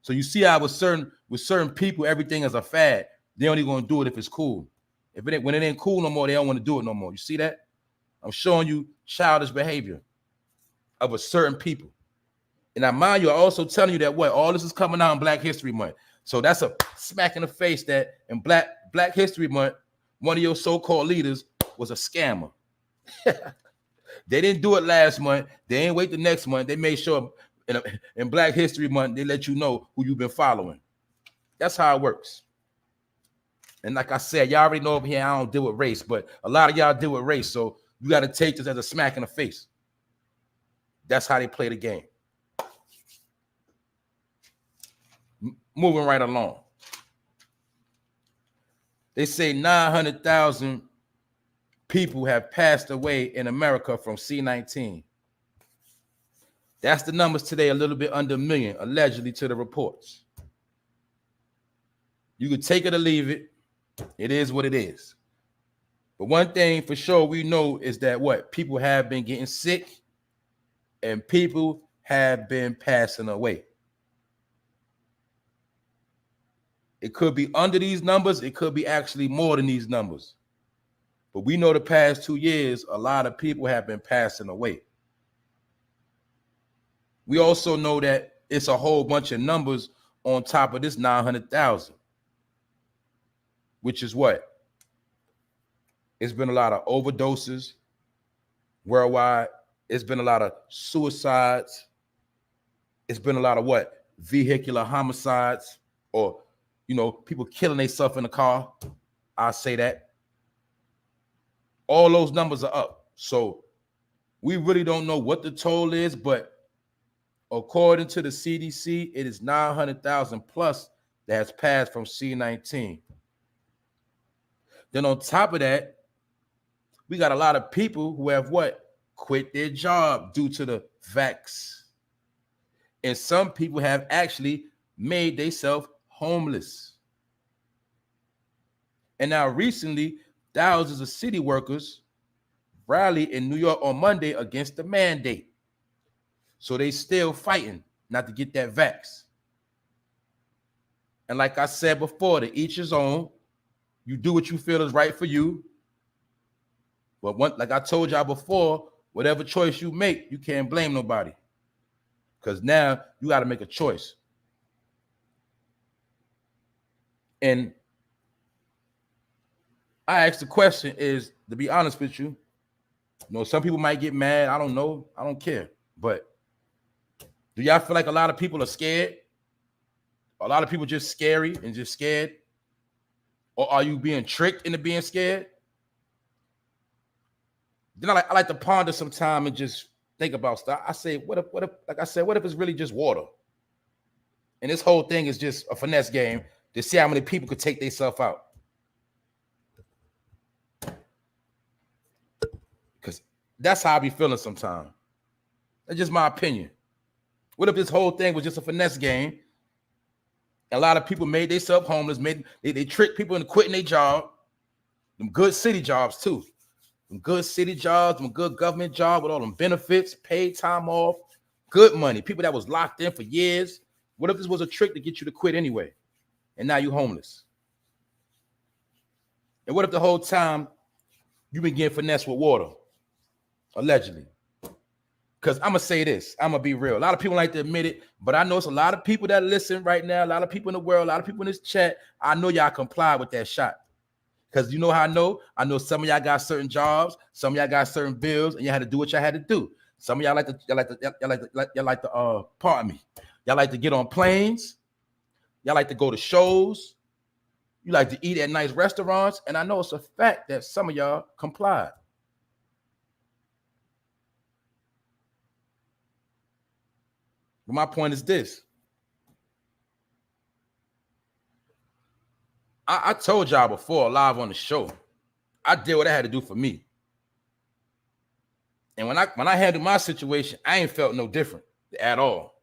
So you see, how with certain people, everything is a fad. They only gonna do it if it's cool. When it ain't cool no more, they don't want to do it no more. You see that? I'm showing you childish behavior of a certain people. And I mind you, I'm also telling you that what all this is coming out in Black History Month. So that's a smack in the face that in Black History Month, one of your so-called leaders was a scammer. They didn't do it last month. They ain't wait the next month. They made sure in Black History Month, they let you know who you've been following. That's how it works. And like I said, y'all already know over here, I don't deal with race, but a lot of y'all deal with race. So you got to take this as a smack in the face. That's how they play the game. Moving right along. They say 900,000 people have passed away in America from C19. That's the numbers today, a little bit under a million, allegedly, to the reports. You could take it or leave it. It is what it is. But one thing for sure we know is that what? People have been getting sick and people have been passing away. It could be under these numbers. It could be actually more than these numbers. But we know the past 2 years, a lot of people have been passing away. We also know that it's a whole bunch of numbers on top of this 900,000, which is what? It's been a lot of overdoses worldwide. It's been a lot of suicides. It's been a lot of what? Vehicular homicides, or, you know, people killing themselves in the car. I say that. All those numbers are up. So we really don't know what the toll is, but according to the CDC, it is 900,000 plus that has passed from C19. Then on top of that, we got a lot of people who have what? Quit their job due to the vax. And some people have actually made themselves homeless. And now recently, thousands of city workers rallied in New York on Monday against the mandate. So they still fighting not to get that vax. And like I said before, to each his own. You do what you feel is right for you. But like I told y'all before, whatever choice you make, you can't blame nobody. Because now you got to make a choice. And I asked the question is, to be honest with you, you know, some people might get mad. I don't know. I don't care. But do y'all feel like a lot of people are scared? A lot of people just scary and just scared? Or are you being tricked into being scared? Then I like to ponder some time and just think about stuff. I say, what if, like I said, what if it's really just water? And this whole thing is just a finesse game to see how many people could take themselves out. Because that's how I be feeling sometimes. That's just my opinion. What if this whole thing was just a finesse game? A lot of people made themselves homeless, they tricked people into quitting their job. Them good city jobs too. Them good city jobs, them good government jobs with all them benefits, paid time off, good money. People that was locked in for years. What if this was a trick to get you to quit anyway? And now you're homeless. And what if the whole time you've been getting finessed with water? Allegedly. Because I'm going to say this. I'm going to be real. A lot of people like to admit it, but I know it's a lot of people that listen right now, a lot of people in the world, a lot of people in this chat. I know y'all comply with that shot. Because you know how I know? I know some of y'all got certain jobs, some of y'all got certain bills, and you had to do what y'all had to do. Some of y'all like to pardon me. Y'all like to get on planes. Y'all like to go to shows. You like to eat at nice restaurants. And I know it's a fact that some of y'all complied. But my point is this. I told y'all before, live on the show, I did what I had to do for me. And when I handled my situation, I ain't felt no different at all.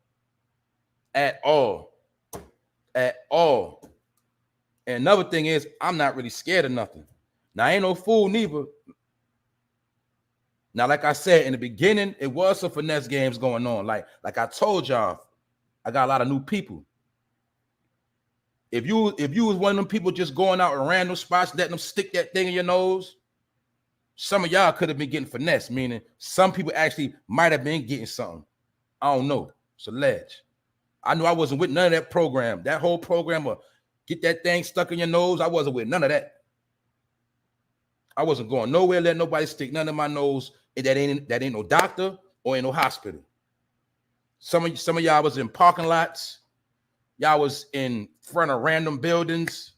At all. At all. And another thing is, I'm not really scared of nothing. Now, I ain't no fool neither. Now, like I said, in the beginning, it was some finesse games going on. Like I told y'all, I got a lot of new people. If you was one of them people just going out in random spots, letting them stick that thing in your nose, some of y'all could have been getting finesse, meaning some people actually might have been getting something. I don't know. It's alleged. I know I wasn't with none of that program. That whole program of get that thing stuck in your nose, I wasn't with none of that. I wasn't going nowhere, letting nobody stick none in my nose. That ain't no doctor or ain't no hospital. Some of y'all was in parking lots. Y'all was in front of random buildings.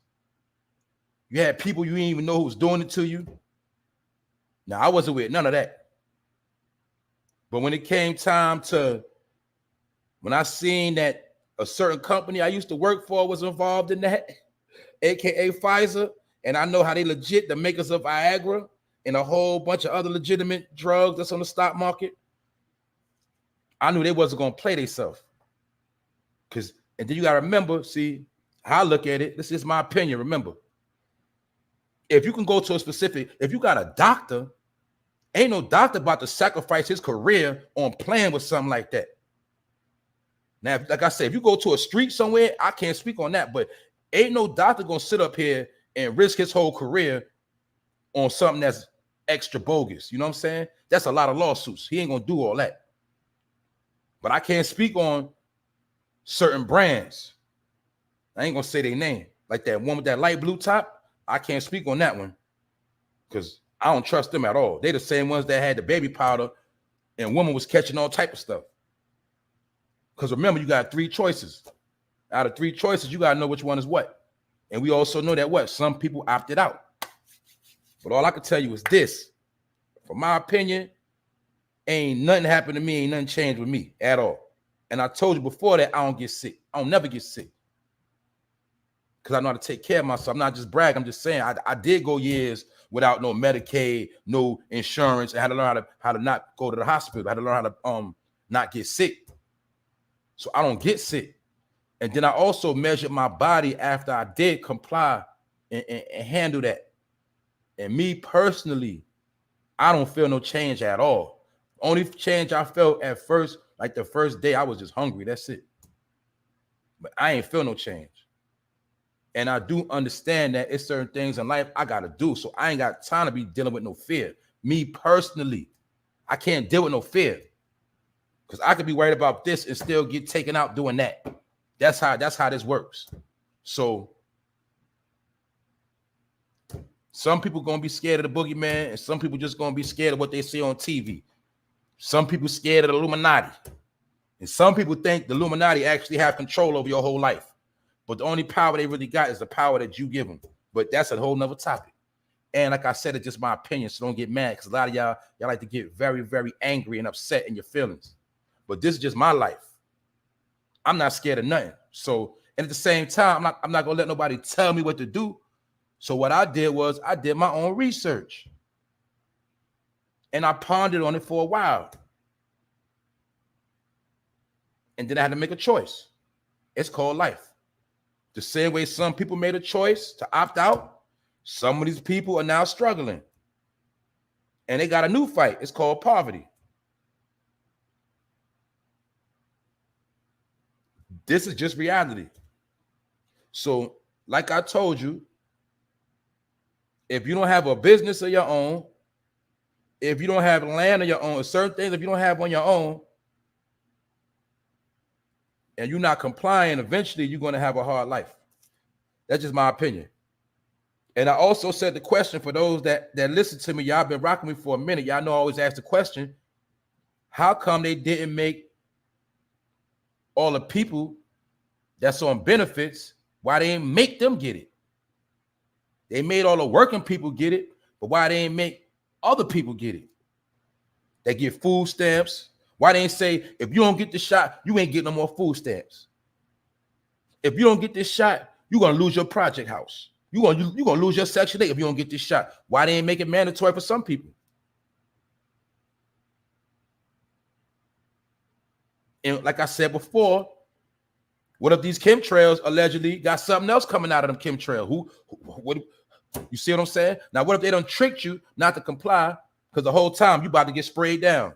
You had people you didn't even know who was doing it to you. Now, I wasn't with none of that. But when it came time to, when I seen that a certain company I used to work for was involved in that, aka Pfizer, and I know how they legit the makers of Viagra and a whole bunch of other legitimate drugs that's on the stock market, I knew they wasn't going to play themselves. And then you got to remember, see, how I look at it, this is my opinion, remember. if you can go to a specific, if you got a doctor, ain't no doctor about to sacrifice his career on playing with something like that. Now, like I said, if you go to a street somewhere, I can't speak on that, but ain't no doctor gonna sit up here and risk his whole career on something that's extra bogus. You know what I'm saying? That's a lot of lawsuits. He ain't gonna do all that. But I can't speak on certain brands. I ain't gonna say their name. Like that one with that light blue top, I can't speak on that one because I don't trust them at all. They the same ones that had the baby powder and woman was catching all type of stuff. Because remember, you got 3 choices. Out of 3 choices, you got to know which one is what. And we also know that what? Some people opted out. But all I can tell you is this. From my opinion, ain't nothing happened to me. Ain't nothing changed with me at all. And I told you before that I don't get sick. I don't never get sick. Because I know how to take care of myself. I'm not just bragging. I'm just saying I did go years without no Medicaid, no insurance. I had to learn how to not go to the hospital. I had to learn how to not get sick. So I don't get sick. And then I also measured my body after I did comply and handle that. And me personally, I don't feel no change at all. Only change I felt at first, like the first day, I was just hungry. That's it. But I ain't feel no change. And I do understand that it's certain things in life I got to do. So I ain't got time to be dealing with no fear. Me personally, I can't deal with no fear. Because I could be worried about this and still get taken out doing that. That's how this works. So some people gonna be scared of the boogeyman, and some people just gonna be scared of what they see on TV. Some people scared of the Illuminati, and some people think the Illuminati actually have control over your whole life. But the only power they really got is the power that you give them. But that's a whole nother topic. And like I said, it's just my opinion, so don't get mad, because a lot of y'all like to get very, very angry and upset in your feelings. But this is just my life. I'm not scared of nothing. So, and at the same time, I'm not gonna let nobody tell me what to do. So what I did was I did my own research. And I pondered on it for a while. And then I had to make a choice. It's called life. The same way some people made a choice to opt out, some of these people are now struggling. And they got a new fight. It's called poverty. This is just reality. So, like I told you, if you don't have a business of your own, if you don't have land of your own, certain things, if you don't have on your own, and you're not complying, eventually you're going to have a hard life. That's just my opinion. And I also said the question for those that listen to me, y'all been rocking me for a minute. Y'all know I always ask the question, how come they didn't make all the people that's on benefits, why they didn't make them get it? They made all the working people get it, but why they didn't make other people get it? They get food stamps. Why they didn't say, if you don't get the shot, you ain't getting no more food stamps? If you don't get this shot, you're going to lose your project house. You're gonna lose your Section 8 if you don't get this shot. Why they ain't make it mandatory for some people? And like I said before, what if these chemtrails allegedly got something else coming out of them chemtrails? What you see what I'm saying? Now, what if they done tricked you not to comply because the whole time you about to get sprayed down?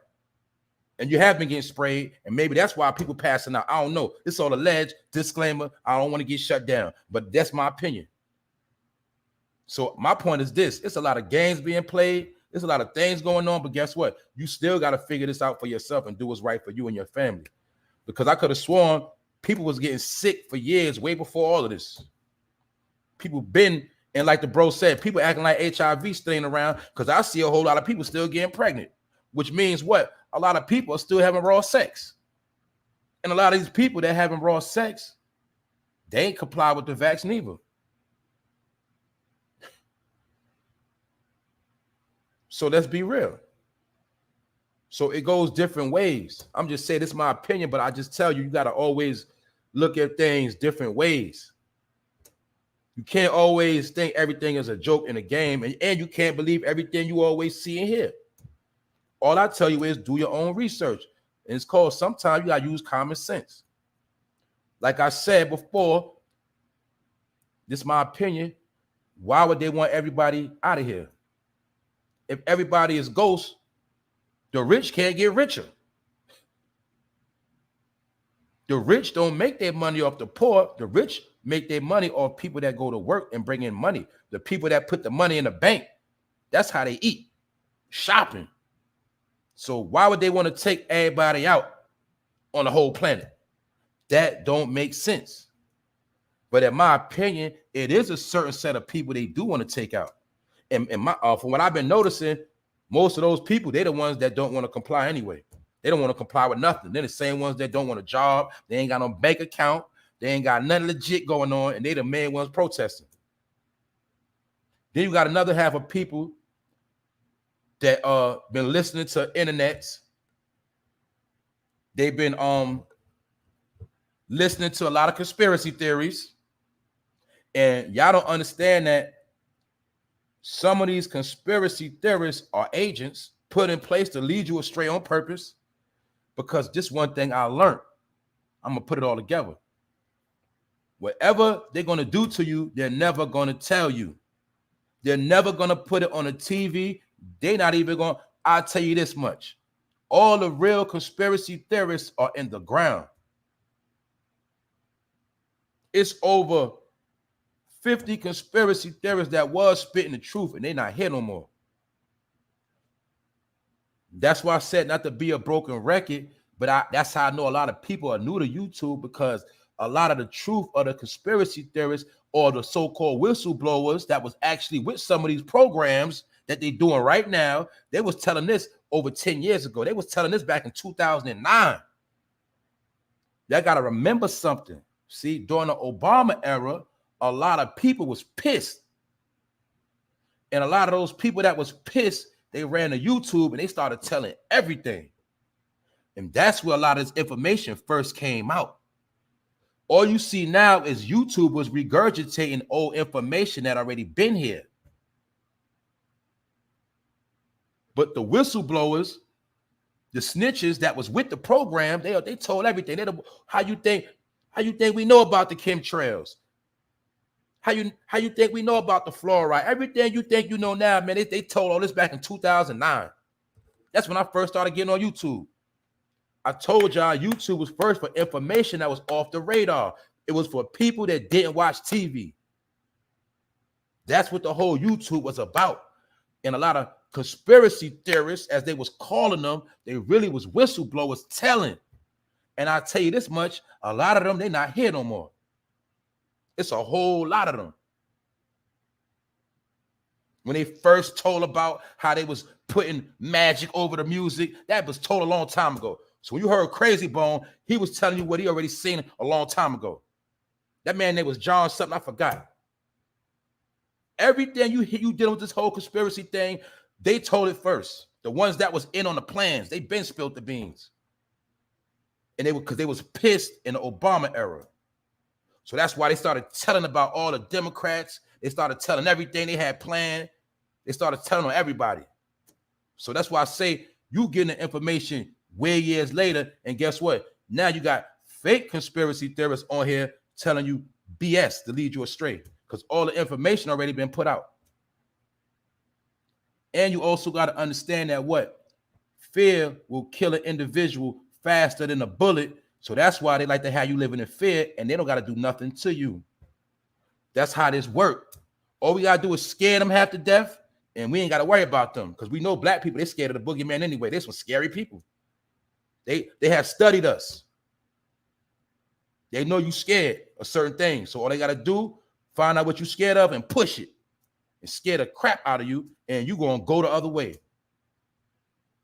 And you have been getting sprayed, and maybe that's why people passing out. I don't know. It's all alleged. Disclaimer, I don't want to get shut down, but that's my opinion. So my point is this. It's a lot of games being played. There's a lot of things going on, but guess what? You still got to figure this out for yourself and do what's right for you and your family. Because I could have sworn people was getting sick for years, way before all of this. People been, and like the bro said, people acting like HIV staying around, because I see a whole lot of people still getting pregnant, which means what? A lot of people are still having raw sex. And a lot of these people that having raw sex, they ain't comply with the vaccine either. So let's be real. So it goes different ways. I'm just saying this is my opinion, but I just tell you, you got to always look at things different ways. You can't always think everything is a joke in a game, and you can't believe everything you always see and hear. All I tell you is do your own research. And it's called, sometimes you got to use common sense. Like I said before, this is my opinion. Why would they want everybody out of here? If everybody is ghosts, the rich can't get richer. The rich don't make their money off the poor. The rich make their money off people that go to work and bring in money. The people that put the money in the bank, that's how they eat, shopping. So why would they want to take everybody out on the whole planet? That don't make sense. But in my opinion, it is a certain set of people they do want to take out. And from what I've been noticing, most of those people, they're the ones that don't want to comply anyway. They don't want to comply with nothing. They're the same ones that don't want a job. They ain't got no bank account. They ain't got nothing legit going on, and they the main ones protesting. Then you got another half of people that been listening to internets. They've been listening to a lot of conspiracy theories, and y'all don't understand that some of these conspiracy theorists are agents put in place to lead you astray on purpose. Because just one thing I learned, I'm gonna put it all together. Whatever they're gonna do to you, they're never gonna tell you. They're never gonna put it on a TV. They're not even gonna. I'll tell you this much: all the real conspiracy theorists are in the ground. It's over 50 conspiracy theorists that was spitting the truth, and they're not here no more. That's why I said not to be a broken record, but that's how I know a lot of people are new to YouTube, because a lot of the truth of the conspiracy theorists or the so-called whistleblowers that was actually with some of these programs that they're doing right now, they was telling this over 10 years ago. They was telling this back in 2009. Y'all got to remember something. See, during the Obama era, a lot of people was pissed. And a lot of those people that was pissed, they ran to YouTube and they started telling everything. And that's where a lot of this information first came out. All you see now is YouTube was regurgitating old information that already been here. But the whistleblowers, the snitches that was with the program, they told everything. How you think we know about the chemtrails? How you think we know about the fluoride? Everything you think you know now, man, they told all this back in 2009. That's when I first started getting on YouTube. I told y'all YouTube was first for information that was off the radar. It was for people that didn't watch TV. That's what the whole YouTube was about. And a lot of conspiracy theorists, as they was calling them, they really was whistleblowers telling. And I tell you this much, a lot of them, they're not here no more. It's a whole lot of them. When they first told about how they was putting magic over the music, that was told a long time ago. So when you heard Crazy Bone, he was telling you what he already seen a long time ago. That man name was John something, I forgot. Everything you dealing with this whole conspiracy thing, they told it first. The ones that was in on the plans, they been spilled the beans. And because they was pissed in the Obama era. So that's why they started telling about all the Democrats. They started telling everything they had planned. They started telling on everybody. So that's why I say you getting the information way years later, and guess what? Now you got fake conspiracy theorists on here telling you BS to lead you astray, because all the information already been put out. And you also got to understand that what? Fear will kill an individual faster than a bullet. So that's why they like to have you living in fear, and they don't got to do nothing to you. That's how this works. All we got to do is scare them half to death, and we ain't got to worry about them, because we know black people, they're scared of the boogeyman anyway. They're some scary people. They have studied us. They know you scared of certain things. So all they got to do, find out what you're scared of and push it. And scare the crap out of you, and you're going to go the other way.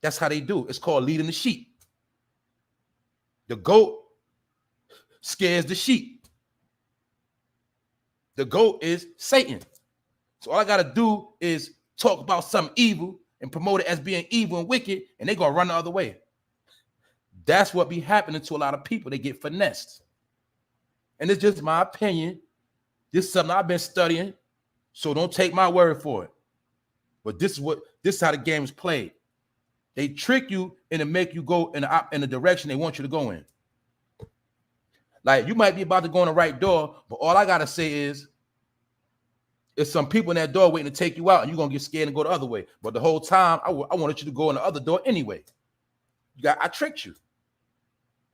That's how they do. It's called leading the sheep. The goat scares the sheep. The goat is Satan. So all I got to do is talk about something evil and promote it as being evil and wicked, and they're going to run the other way. That's what be happening to a lot of people. They get finessed. And it's just my opinion. This is something I've been studying, so don't take my word for it. But this is how the game is played. They trick you and to make you go in the direction they want you to go in. Like, you might be about to go in the right door, but all I got to say is It's some people in that door waiting to take you out, and you're going to get scared and go the other way. But the whole time, I wanted you to go in the other door anyway. I tricked you.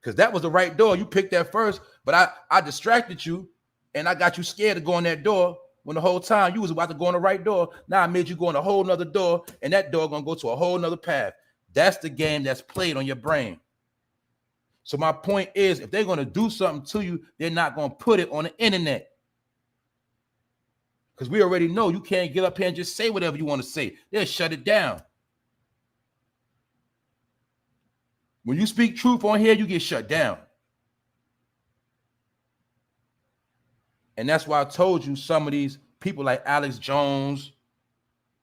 Because that was the right door. You picked that first, but I distracted you, and I got you scared to go in that door when the whole time you was about to go in the right door. Now I made you go in a whole nother door, and that door going to go to a whole nother path. That's the game that's played on your brain. So my point is, if they're going to do something to you, they're not going to put it on the internet. Because we already know you can't get up here and just say whatever you want to say. They'll shut it down. When you speak truth on here, you get shut down. And that's why I told you some of these people like Alex Jones,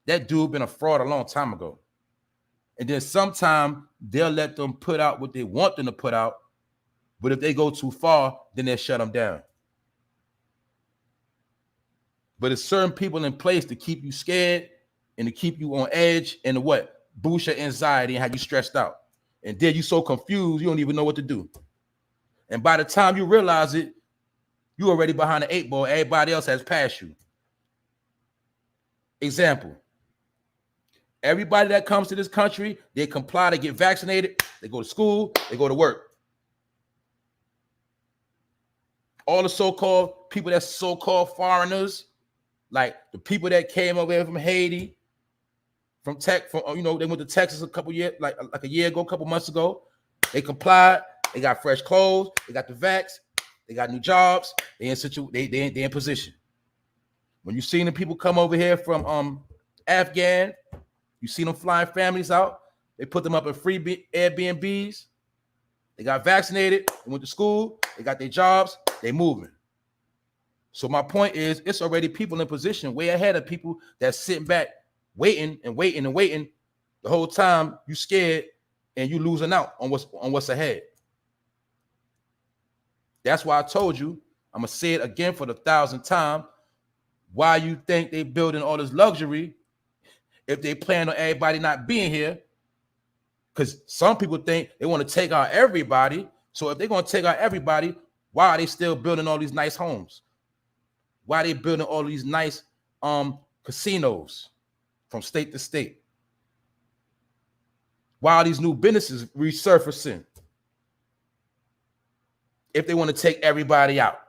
that dude been a fraud a long time ago. And then sometime they'll let them put out what they want them to put out. But if they go too far, then they'll shut them down. But it's certain people in place to keep you scared and to keep you on edge and to what? Boost your anxiety and have you stressed out. And then you're so confused, you don't even know what to do. And by the time you realize it, you're already behind the 8 ball. Everybody else has passed you. Example. Everybody that comes to this country, they comply, they get vaccinated, they go to school, they go to work. All the so-called people that's so-called foreigners, like the people that came over here from Haiti, they went to Texas a couple years, like a year ago, a couple months ago. They complied, they got fresh clothes, they got the vax, they got new jobs, they in position. When you seen the people come over here from Afghan, you see them flying families out, they put them up in free Airbnbs, they got vaccinated, they went to school, they got their jobs, they moving. So my point is, it's already people in position way ahead of people that's sitting back, waiting the whole time. You scared and you losing out on what's ahead. That's why I told you, I'm gonna say it again for the 1,000th time. Why you think they building all this luxury if they plan on everybody not being here? Because some people think they want to take out everybody. So if they're gonna take out everybody, why are they still building all these nice homes? Why are they building all these nice casinos from state to state? Why are these new businesses resurfacing? If they want to take everybody out.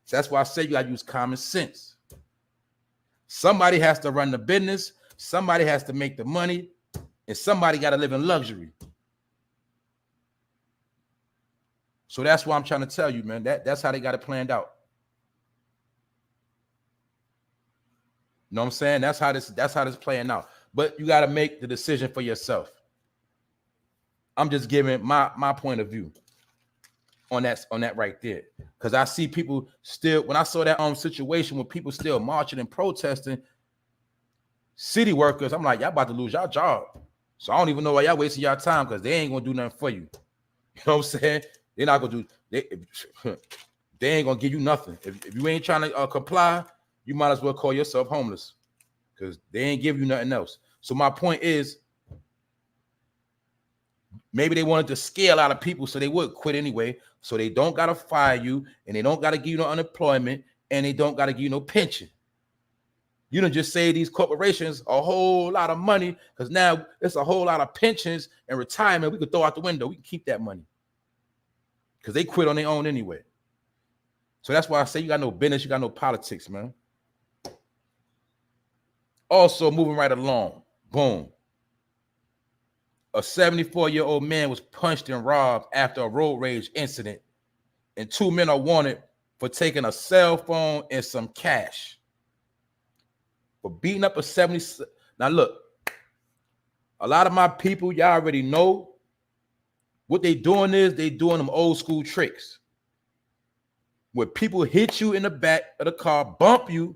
So that's why I say you got to use common sense. Somebody has to run the business. Somebody has to make the money. And somebody got to live in luxury. So that's why I'm trying to tell you, man, that's how they got it planned out. You know what I'm saying? That's how this playing out. But you got to make the decision for yourself. I'm just giving my point of view on that right there. Because I see people still, when I saw that situation with people still marching and protesting, city workers, I'm like, y'all about to lose your job. So I don't even know why y'all wasting your time, because they ain't gonna do nothing for you. You know what I'm saying? They're not gonna do, they ain't gonna give you nothing. If you ain't trying to comply, you might as well call yourself homeless, because they ain't give you nothing else. So my point is, maybe they wanted to scare a lot of people so they would quit anyway, so they don't got to fire you, and they don't got to give you no unemployment, and they don't got to give you no pension. You done just save these corporations a whole lot of money, because now it's a whole lot of pensions and retirement we could throw out the window. We can keep that money because they quit on their own anyway. So that's why I say you got no business, you got no politics, man. Also, moving right along, boom. A 74-year-old man was punched and robbed after a road rage incident, and 2 men are wanted for taking a cell phone and some cash. For beating up a 70. Now look, a lot of my people, y'all already know what they doing is they doing them old school tricks where people hit you in the back of the car, bump you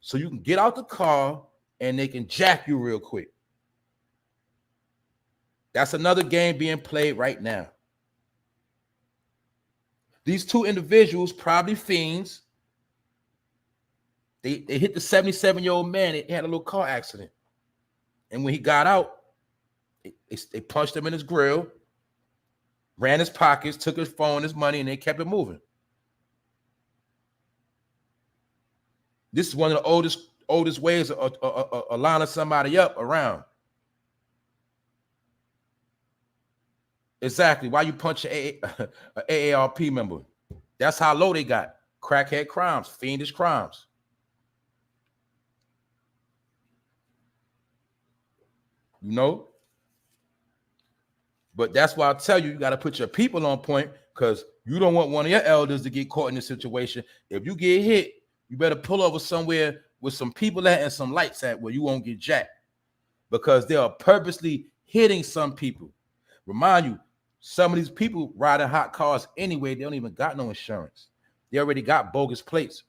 so you can get out the car and they can jack you real quick. That's another game being played right now. These 2 individuals, probably fiends, they hit the 77-year-old man. They had a little car accident. And when he got out, they punched him in his grill, ran his pockets, took his phone, his money, and they kept it moving. This is one of the oldest ways of lining somebody up around. Exactly. Why you punch an AARP member? That's how low they got. Crackhead crimes, fiendish crimes. You know? But that's why I tell you, you got to put your people on point, because you don't want one of your elders to get caught in this situation. If you get hit, you better pull over somewhere with some people at and some lights at where you won't get jacked, because they are purposely hitting some people. Remind you, some of these people riding hot cars anyway, they don't even got no insurance. They already got bogus plates.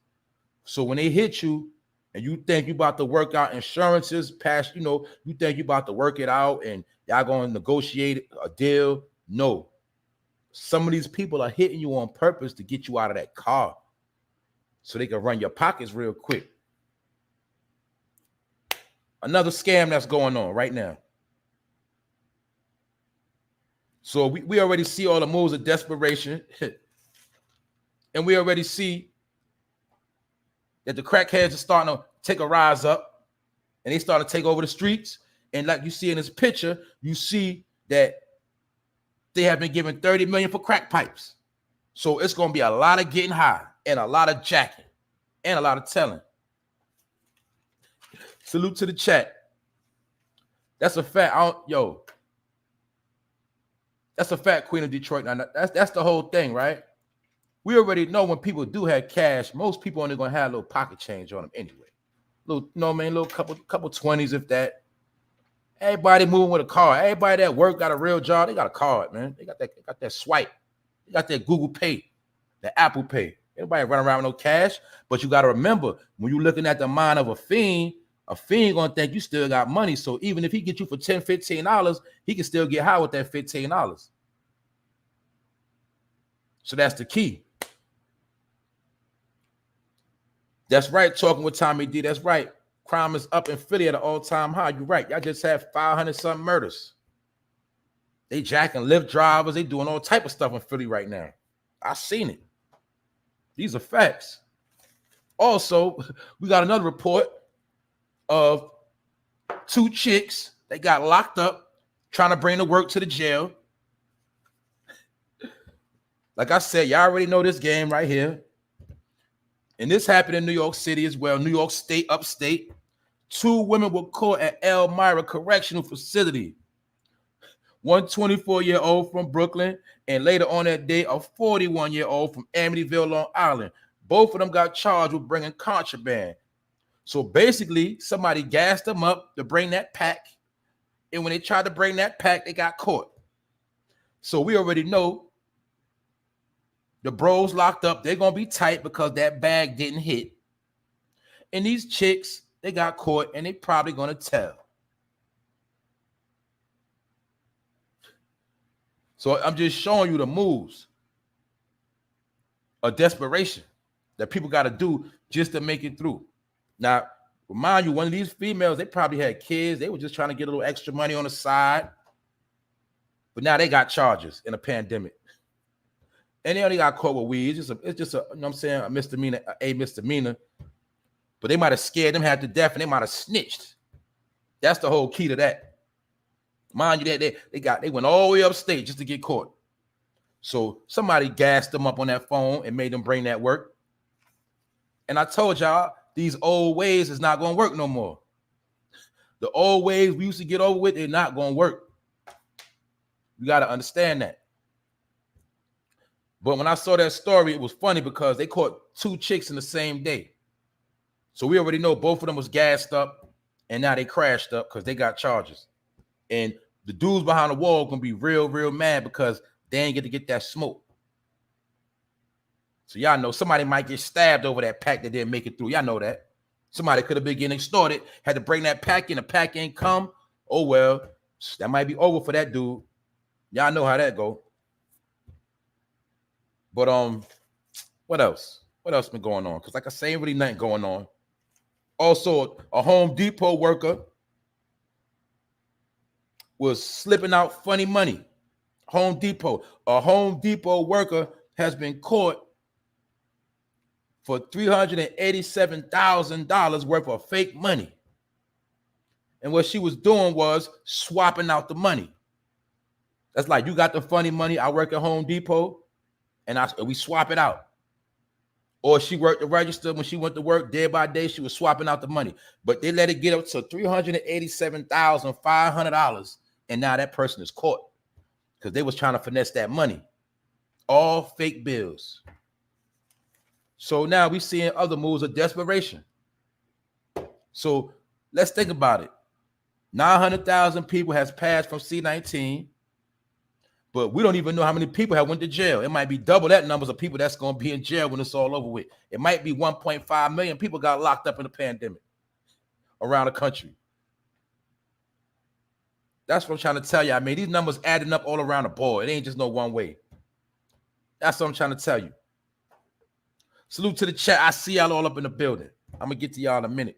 So when they hit you and you think you about to work out insurances past, you think you about to work it out and y'all going to negotiate a deal. No. Some of these people are hitting you on purpose to get you out of that car so they can run your pockets real quick. Another scam that's going on right now. So we already see all the moves of desperation. And we already see that the crackheads are starting to take a rise up, and they start to take over the streets. And like you see in this picture, you see that they have been given $30 million for crack pipes. So it's going to be a lot of getting high and a lot of jacking and a lot of telling. Salute to the chat. That's a fact. That's a fact, Queen of Detroit. Now, that's the whole thing, right? We already know when people do have cash, most people only gonna have a little pocket change on them anyway. Little couple 20s, if that. Everybody moving with a card. Everybody that work got a real job. They got a card, man. They got that swipe. They got that Google Pay, the Apple Pay. Everybody running around with no cash. But you got to remember, when you're looking at the mind of a fiend gonna think you still got money. So even if he get you for $10, $15, he can still get high with that $15. So that's the key. That's right. Talking with Tommy D. That's right. Crime is up in Philly at an all-time high. You're right. Y'all just have 500-something murders. They jacking Lyft drivers. They doing all type of stuff in Philly right now. I seen it. These are facts. Also, we got another report of 2 chicks that got locked up trying to bring the work to the jail. Like I said, y'all already know this game right here. And this happened in New York City as well, New York State, upstate. 2 women were caught at Elmira Correctional Facility. One 24-year-old from Brooklyn, and later on that day, a 41-year-old from Amityville, Long Island. Both of them got charged with bringing contraband. So basically, somebody gassed them up to bring that pack. And when they tried to bring that pack, they got caught. So we already know the bros locked up. They're going to be tight because that bag didn't hit. And these chicks, they got caught, and they probably going to tell. So I'm just showing you the moves of desperation that people got to do just to make it through. Now, remind you, one of these females, they probably had kids. They were just trying to get a little extra money on the side. But now they got charges in a pandemic. And they only got caught with weed. It's just a, you know what I'm saying, a misdemeanor. But they might have scared them half to death, and they might have snitched. That's the whole key to that. Mind you, that they went all the way upstate just to get caught. So somebody gassed them up on that phone and made them bring that work. And I told y'all, these old ways is not going to work no more. The old ways we used to get over with, they're not going to work. You got to understand that. But when I saw that story, it was funny because they caught 2 chicks in the same day. So we already know both of them was gassed up, and now they crashed up because they got charges. And the dudes behind the wall going to be real, real mad because they ain't get to get that smoke. So y'all know somebody might get stabbed over that pack that didn't make it through. Y'all know that. Somebody could have been getting extorted, had to bring that pack in. The pack ain't come. Oh, well, that might be over for that dude. Y'all know how that go. But what else? What else been going on? Because like I say, ain't really nothing going on. Also, a Home Depot worker was slipping out funny money. A Home Depot worker has been caught for $387,000 worth of fake money. And what she was doing was swapping out the money. That's like, you got the funny money, I work at Home Depot, and we swap it out. Or she worked the register when she went to work day by day, she was swapping out the money. But they let it get up to $387,500, and now that person is caught because they was trying to finesse that money. All fake bills. So now we seeing other moves of desperation. So let's think about it. 900,000 people has passed from C-19, but we don't even know how many people have went to jail. It might be double that numbers of people that's going to be in jail when it's all over with. It might be 1.5 million people got locked up in the pandemic around the country. That's what I'm trying to tell you. I mean, these numbers adding up all around the board. It ain't just no one way. That's what I'm trying to tell you. Salute to the chat. I see y'all all up in the building. I'm going to get to y'all in a minute.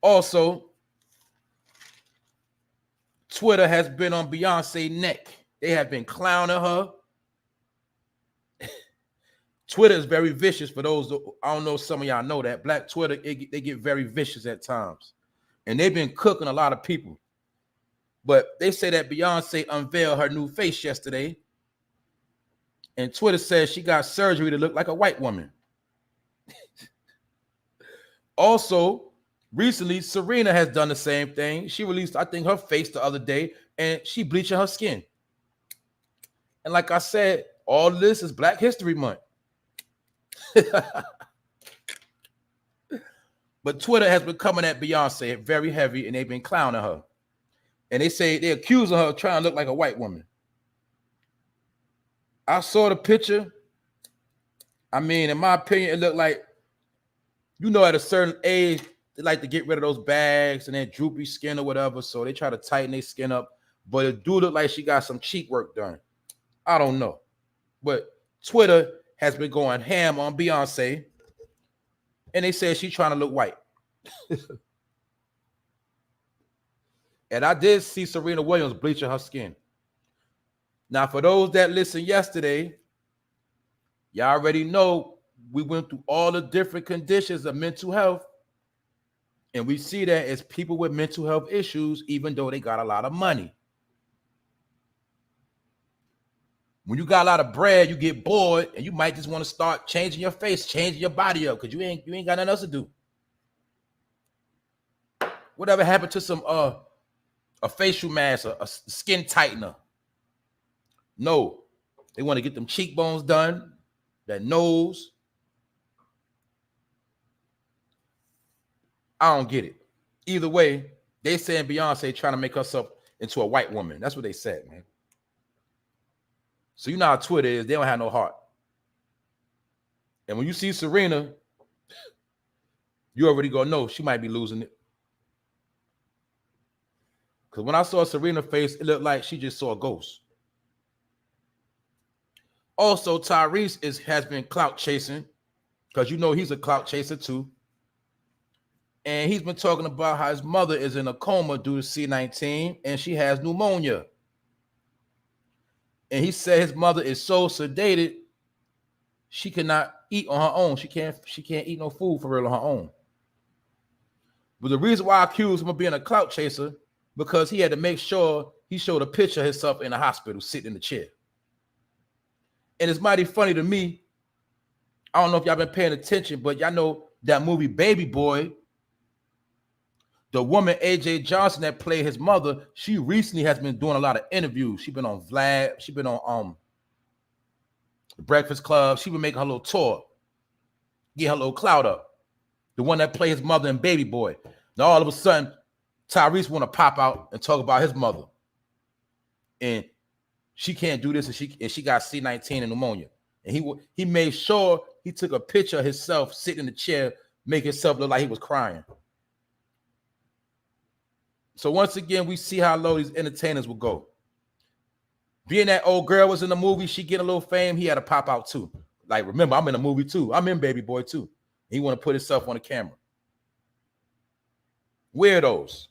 Also, Twitter has been on Beyonce's neck. They have been clowning her. Twitter is very vicious. For those, I don't know, some of y'all know that. Black Twitter, they get very vicious at times. And they've been cooking a lot of people. But they say that Beyonce unveiled her new face yesterday. And Twitter says she got surgery to look like a white woman. Also, recently, Serena has done the same thing. She released, I think, her face the other day, and she bleaching her skin. And like I said, all this is Black History Month. But Twitter has been coming at Beyonce very heavy, and they've been clowning her. And they say they're accusing her of trying to look like a white woman. I saw the picture. I mean, in my opinion, it looked like, you know, at a certain age, they like to get rid of those bags and that droopy skin or whatever, so they try to tighten their skin up. But it do look like she got some cheek work done. I don't know. But Twitter has been going ham on Beyonce, and they said she's trying to look white. And I did see Serena Williams bleaching her skin. Now, for those that listened yesterday, y'all already know we went through all the different conditions of mental health. And we see that as people with mental health issues, even though they got a lot of money. When you got a lot of bread, you get bored, and you might just want to start changing your face, changing your body up, because you ain't got nothing else to do. Whatever happened to some a facial mask, a skin tightener? No, they want to get them cheekbones done, that nose. I don't get it. Either way, they saying Beyonce trying to make herself into a white woman. That's what they said, man. So you know how Twitter is. They don't have no heart. And when you see Serena, you already gonna know she might be losing it. Because when I saw Serena's face, it looked like she just saw a ghost. Also, Tyrese has been clout chasing, because you know he's a clout chaser too. And he's been talking about how his mother is in a coma due to C-19 and she has pneumonia. And he said his mother is so sedated, she cannot eat on her own. She can't eat no food for real on her own. But the reason why I accuse him of being a clout chaser, because he had to make sure he showed a picture of himself in the hospital sitting in the chair. And it's mighty funny to me. I don't know if y'all been paying attention, but y'all know that movie Baby Boy. The woman, AJ Johnson, that played his mother, she recently has been doing a lot of interviews. She's been on Vlad. She's been on The Breakfast Club. She's been making her little tour, get her little clout up. The one that played his mother in Baby Boy. Now, all of a sudden, Tyrese want to pop out and talk about his mother. And she can't do this, and she got C-19 and pneumonia. And he made sure he took a picture of himself sitting in the chair, make himself look like he was crying. So once again, we see how low these entertainers will go. Being that old girl was in the movie, she get a little fame, he had to pop out too. Like, remember, I'm in a movie too. I'm in Baby Boy too. He want to put himself on the camera. Weirdos.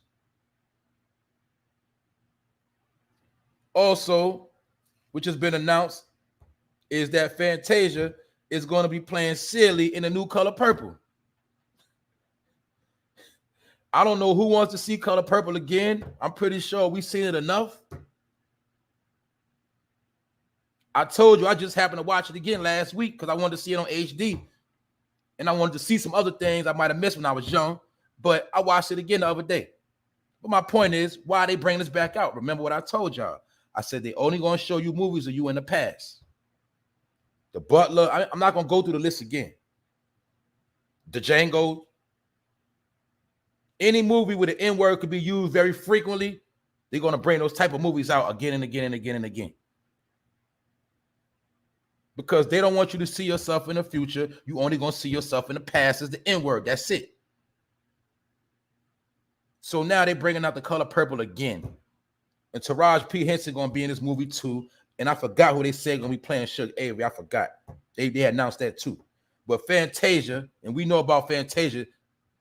Also, which has been announced, is that Fantasia is going to be playing silly in the new Color Purple. I don't know who wants to see Color Purple again. I'm pretty sure we've seen it enough. I told you I just happened to watch it again last week because I wanted to see it on HD. And I wanted to see some other things I might have missed when I was young. But I watched it again the other day. But my point is, why are they bringing this back out? Remember what I told y'all. I said they only going to show you movies of you in the past. The Butler, I'm not going to go through the list again. The Django. Any movie with an N-word could be used very frequently. They're going to bring those type of movies out again and again and again and again. Because they don't want you to see yourself in the future. You only going to see yourself in the past as the N-word. That's it. So now they're bringing out The Color Purple again. And Taraji P. Henson going to be in this movie too. And I forgot who they said going to be playing Suge Avery. I forgot. They announced that too. But Fantasia, and we know about Fantasia,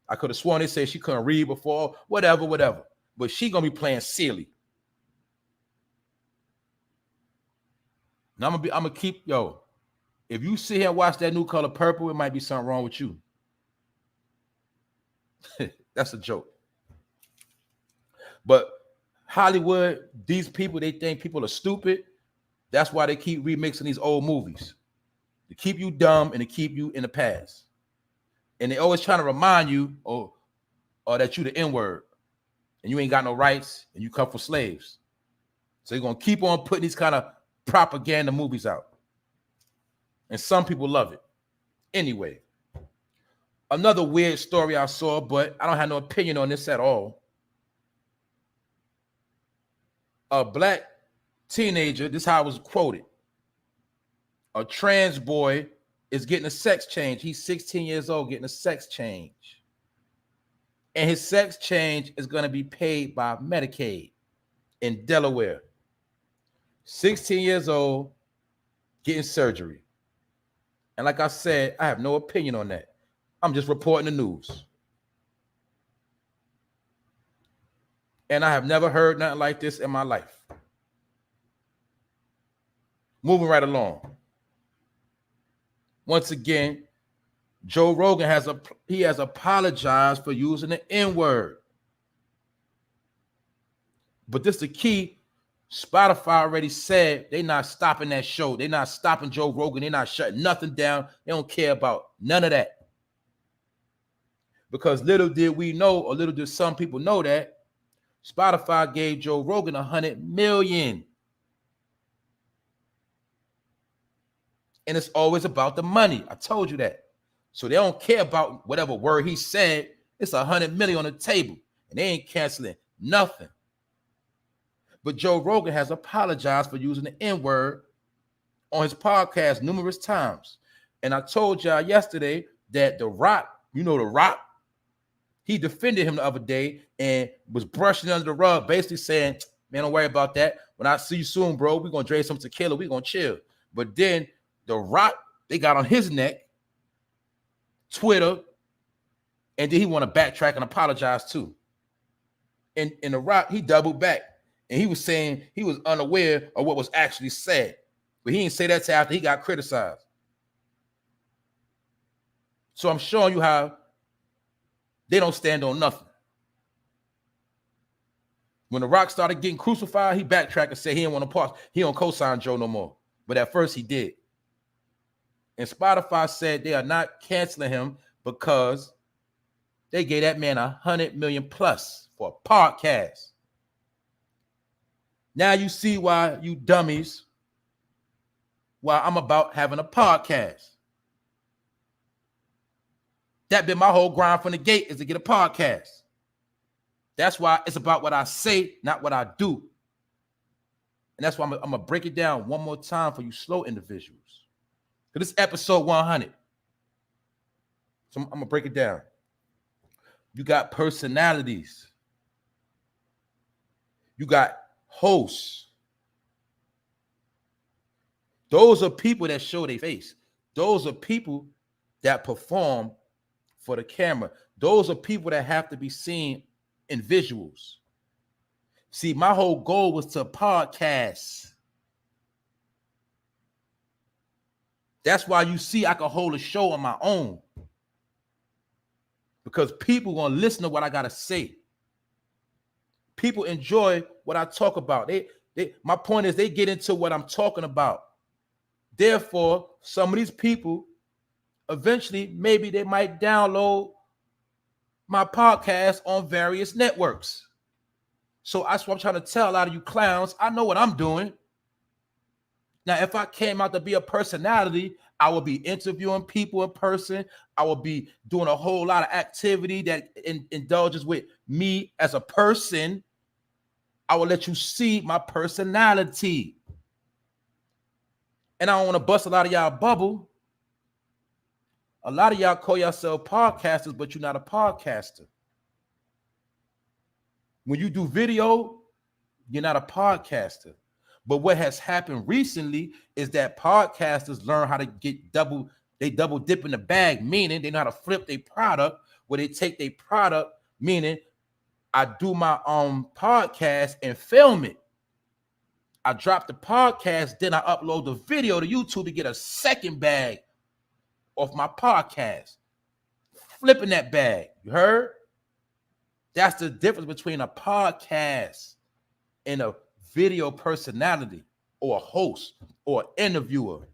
I could have sworn they said she couldn't read before, whatever. But she going to be playing silly. Now I'm going to keep, if you sit here and watch that new Color Purple, it might be something wrong with you. That's a joke. But Hollywood, these people, they think people are stupid. That's why they keep remixing these old movies. To keep you dumb and to keep you in the past. And they always trying to remind you or that you the N-word. And you ain't got no rights and you come from slaves. So you're going to keep on putting these kind of propaganda movies out. And some people love it. Anyway, another weird story I saw, but I don't have no opinion on this at all. A black teenager, this is how it was quoted. A trans boy is getting a sex change. He's 16 years old getting a sex change. And his sex change is going to be paid by Medicaid in Delaware. 16 years old getting surgery. And like I said, I have no opinion on that. I'm just reporting the news. And I have never heard nothing like this in my life. Moving right along. Once again, Joe Rogan has apologized for using the N-word. But this is the key. Spotify already said they're not stopping that show. They're not stopping Joe Rogan. They're not shutting nothing down. They don't care about none of that. Because little did we know, or little did some people know that, Spotify gave Joe Rogan $100 million. And it's always about the money. I told you that. So they don't care about whatever word he said. It's $100 million on the table. And they ain't canceling nothing. But Joe Rogan has apologized for using the N-word on his podcast numerous times. And I told y'all yesterday that The Rock, you know The Rock, he defended him the other day and was brushing under the rug, basically saying, man, don't worry about that. When I see you soon, bro, we're going to drink some tequila. We're going to chill. But then The Rock, they got on his neck, Twitter, and then he want to backtrack and apologize too. And The Rock, he doubled back. And he was saying he was unaware of what was actually said. But he didn't say that till after he got criticized. So I'm showing you how they don't stand on nothing. When The Rock started getting crucified, he backtracked and said he didn't want to pause. He don't co-sign Joe no more. But at first he did. And Spotify said they are not canceling him because they gave that man $100 million plus for a podcast. Now you see why, you dummies, why I'm about having a podcast. That been my whole grind from the gate, is to get a podcast. That's why it's about what I say, not what I do. And that's why I'm going to break it down one more time for you slow individuals. Because this is episode 100. So I'm going to break it down. You got personalities. You got hosts. Those are people that show their face. Those are people that perform for the camera. Those are people that have to be seen in visuals. See, my whole goal was to podcast. That's why you see I can hold a show on my own. Because people gonna listen to what I gotta say. People enjoy what I talk about. My point is they get into what I'm talking about. Therefore, some of these people, eventually, maybe they might download my podcast on various networks. So that's what I'm trying to tell a lot of you clowns. I know what I'm doing. Now, if I came out to be a personality, I would be interviewing people in person. I would be doing a whole lot of activity that indulges with me as a person. I will let you see my personality. And I don't want to bust a lot of y'all bubble. A lot of y'all call yourself podcasters, but you're not a podcaster. When you do video, you're not a podcaster. But what has happened recently is that podcasters learn how to get double dip in the bag, meaning they know how to flip their product, where they take their product, meaning I do my podcast and film it. I drop the podcast, then I upload the video to YouTube to get a second bag off my podcast. Flipping that bag. You heard? That's the difference between a podcast and a video personality or a host or an interviewer.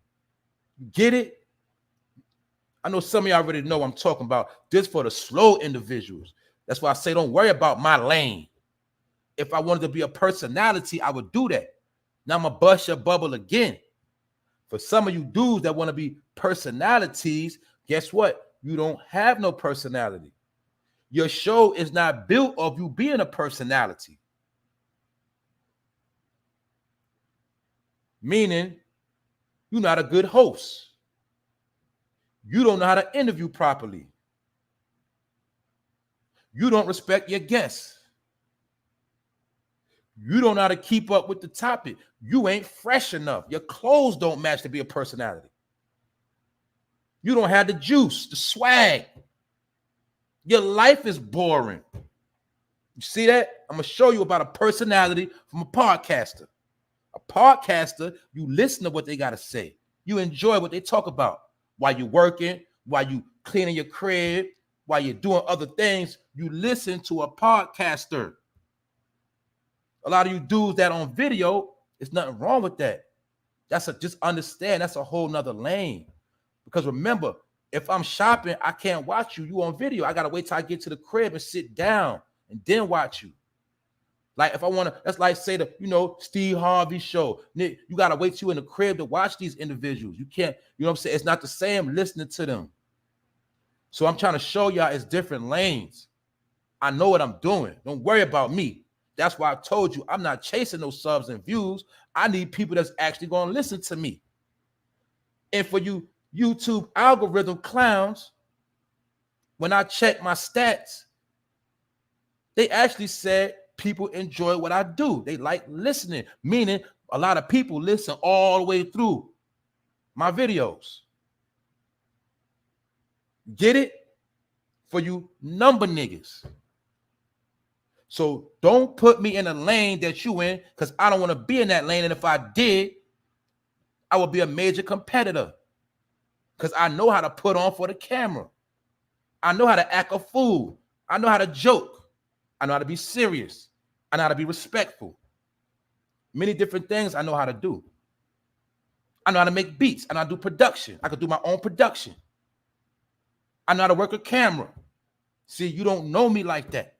Get it? I know some of y'all already know what I'm talking about. This for the slow individuals. That's why I say don't worry about my lane. If I wanted to be a personality, I would do that. Now I'm going to bust your bubble again. For some of you dudes that want to be personalities, guess what? You don't have no personality. Your show is not built of you being a personality. Meaning, you're not a good host. You don't know how to interview properly. You don't respect your guests. You don't know how to keep up with the topic. You ain't fresh enough. Your clothes don't match to be a personality. You don't have the juice, the swag. Your life is boring. You see that? I'm going to show you about a personality from a podcaster. A podcaster, you listen to what they got to say. You enjoy what they talk about. While you're working, while you cleaning your crib, while you're doing other things, you listen to a podcaster. A lot of you dudes that on video, there's nothing wrong with that. Just understand that's a whole nother lane. Because remember, if I'm shopping, I can't watch you. You on video. I got to wait till I get to the crib and sit down and then watch you. Like if I want to, that's like say Steve Harvey show. Nick, you got to wait till you in the crib to watch these individuals. You can't, you know what I'm saying? It's not the same listening to them. So I'm trying to show y'all it's different lanes. I know what I'm doing. Don't worry about me. That's why I told you I'm not chasing those subs and views. I need people that's actually going to listen to me. And for you YouTube algorithm clowns, when I check my stats, they actually said people enjoy what I do. They like listening, meaning a lot of people listen all the way through my videos. Get it? For you number niggas. So don't put me in a lane that you in, because I don't want to be in that lane. And if I did, I would be a major competitor, because I know how to put on for the camera. I know how to act a fool. I know how to joke. I know how to be serious. I know how to be respectful. Many different things I know how to do. I know how to make beats. I know how to do production. I can do my own production. I know how to work a camera. See, you don't know me like that.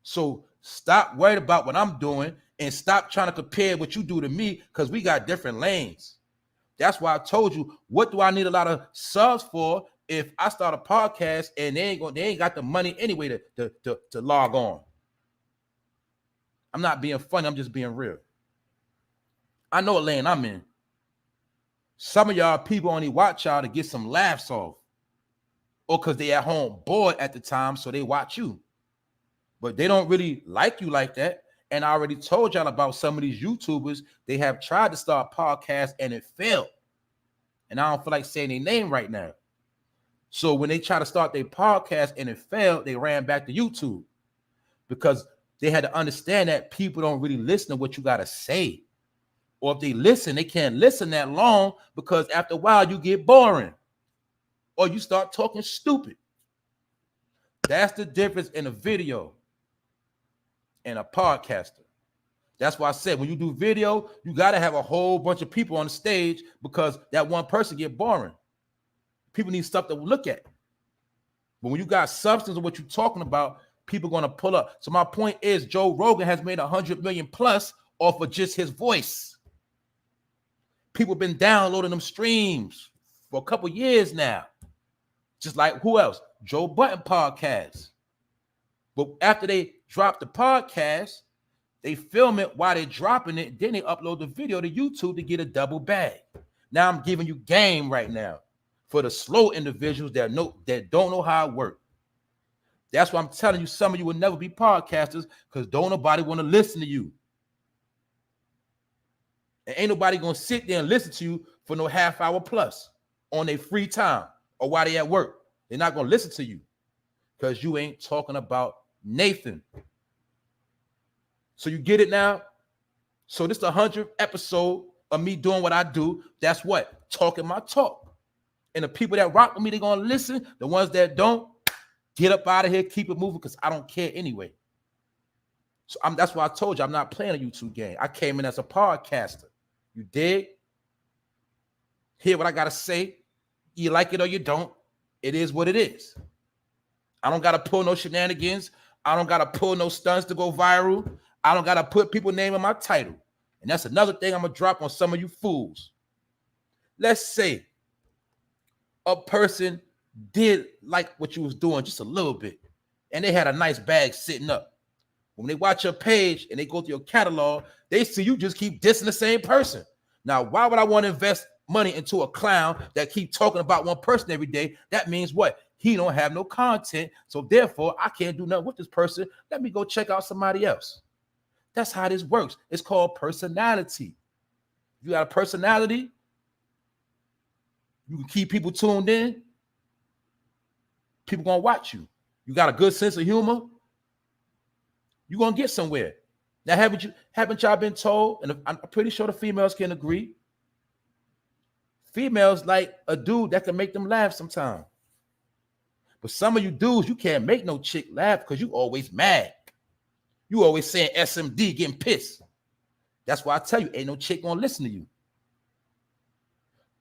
So stop worried about what I'm doing and stop trying to compare what you do to me, because we got different lanes. That's why I told you, what do I need a lot of subs for if I start a podcast and they ain't got the money anyway to log on? I'm not being funny. I'm just being real. I know what lane I'm in. Some of y'all people only watch y'all to get some laughs off, or because they at home bored at the time, so they watch you. But they don't really like you like that. And I already told y'all about some of these YouTubers. They have tried to start podcasts and it failed. And I don't feel like saying their name right now. So when they try to start their podcast and it failed, they ran back to YouTube, because they had to understand that people don't really listen to what you got to say, Or if they listen, they can't listen that long because after a while you get boring or you start talking stupid. That's the difference in a video and a podcaster. That's why I said when you do video, you got to have a whole bunch of people on the stage because that one person get boring. People need stuff to look at. But when you got substance of what you're talking about, people are going to pull up. So my point is Joe Rogan has made 100 million plus off of just his voice. People been downloading them streams for a couple years now. Just like who else? Joe Budden podcast. But after they drop the podcast, they film it while they're dropping it. Then they upload the video to YouTube to get a double bag. Now I'm giving you game right now for the slow individuals that don't know how it works. That's why I'm telling you, some of you will never be podcasters because don't nobody want to listen to you. And ain't nobody going to sit there and listen to you for no half hour plus on their free time or while they at work. They're not going to listen to you because you ain't talking about Nathan. So you get it now? So this is the 100th episode of me doing what I do. That's what? Talking my talk. And the people that rock with me, they're going to listen. The ones that don't, get up out of here, keep it moving because I don't care anyway. So that's why I told you I'm not playing a YouTube game. I came in as a podcaster. You dig? Hear what I got to say. You like it or you don't. It is what it is. I don't got to pull no shenanigans. I don't got to pull no stunts to go viral. I don't got to put people's name in my title. And that's another thing I'm going to drop on some of you fools. Let's say a person did like what you was doing just a little bit, and they had a nice bag sitting up. When they watch your page and they go through your catalog, they see you just keep dissing the same person. Now, why would I want to invest money into a clown that keep talking about one person every day? That means what? He don't have no content, so therefore I can't do nothing with this person. Let me go check out somebody else. That's how this works. It's called personality. You got a personality, you can keep people tuned in. People gonna watch you. You got a good sense of humor, you're gonna get somewhere. Now, haven't y'all been told, and I'm pretty sure the females can agree, females like a dude that can make them laugh sometime. But some of you dudes, you can't make no chick laugh because you always mad. You always saying SMD, getting pissed. That's why I tell you, ain't no chick gonna listen to you.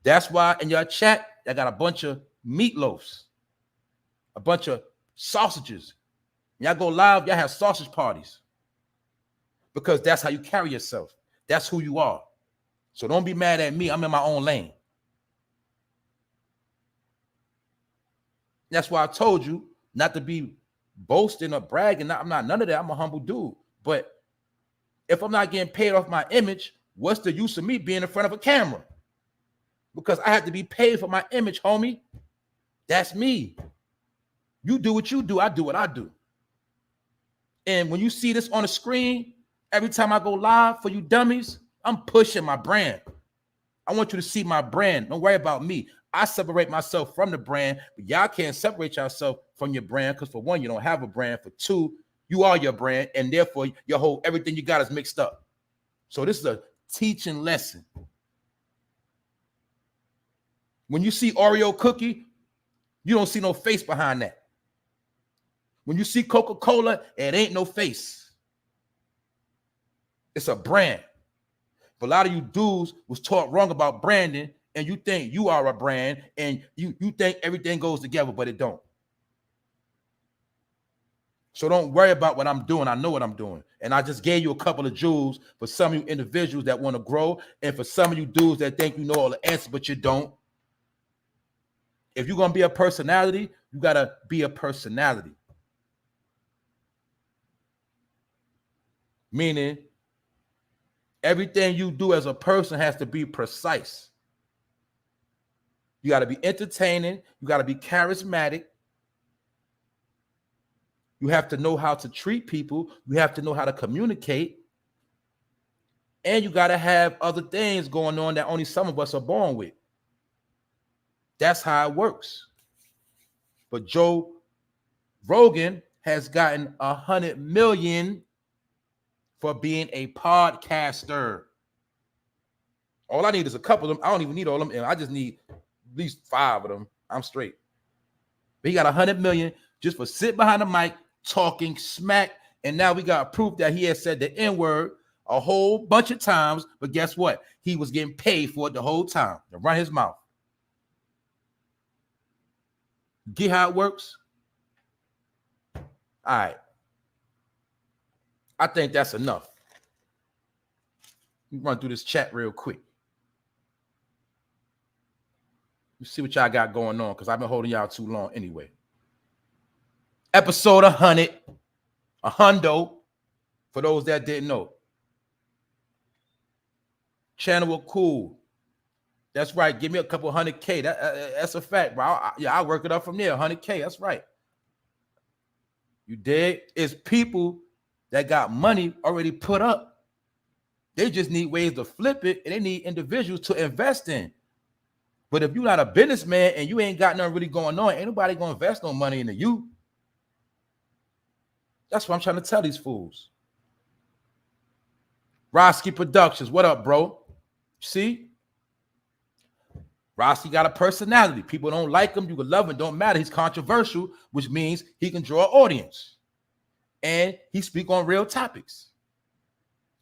That's why in your chat, I got a bunch of meatloafs, a bunch of sausages. Y'all go live, y'all have sausage parties. Because that's how you carry yourself. That's who you are. So don't be mad at me. I'm in my own lane. That's why I told you not to be boasting or bragging. I'm not none of that. I'm a humble dude. But if I'm not getting paid off my image, what's the use of me being in front of a camera? Because I have to be paid for my image, homie. That's me. You do what you do. I do what I do. And when you see this on the screen, every time I go live for you dummies, I'm pushing my brand. I want you to see my brand. Don't worry about me. I separate myself from the brand, but y'all can't separate yourself from your brand because for one, you don't have a brand. For two, you are your brand, and therefore your whole everything you got is mixed up. So this is a teaching lesson. When you see Oreo cookie, you don't see no face behind that. When you see Coca-Cola, it ain't no face. It's a brand. But a lot of you dudes was taught wrong about branding, and you think you are a brand, and you think everything goes together, but it don't. So don't worry about what I'm doing. I know what I'm doing. And I just gave you a couple of jewels for some of you individuals that want to grow, and for some of you dudes that think you know all the answers, but you don't. If you're going to be a personality, you got to be a personality. Meaning, everything you do as a person has to be precise. You got to be entertaining. You got to be charismatic. You have to know how to treat people. You have to know how to communicate. And you got to have other things going on that only some of us are born with. That's how it works. But Joe Rogan has gotten 100 million for being a podcaster. All I need is a couple of them. I don't even need all of them. I just need at least 5 of them. I'm straight. But he got 100 million just for sitting behind the mic, talking smack. And now we got proof that he has said the N-word a whole bunch of times. But guess what? He was getting paid for it the whole time to run his mouth. Get how it works? All right. I think that's enough. Let me run through this chat real quick. You see what y'all got going on, because I've been holding y'all too long anyway. Episode 100, a hundo, for those that didn't know. Channel cool. That's right. Give me a couple 100K. That's a fact, bro. I'll work it up from there. 100K. That's right. You dig? It's people that got money already put up. They just need ways to flip it, and they need individuals to invest in. But if you're not a businessman and you ain't got nothing really going on, ain't nobody gonna invest no money into you. That's what I'm trying to tell these fools. Roski Productions, what up, bro? See? Roski got a personality. People don't like him. You can love him. Don't matter. He's controversial, which means he can draw an audience. And he speak on real topics.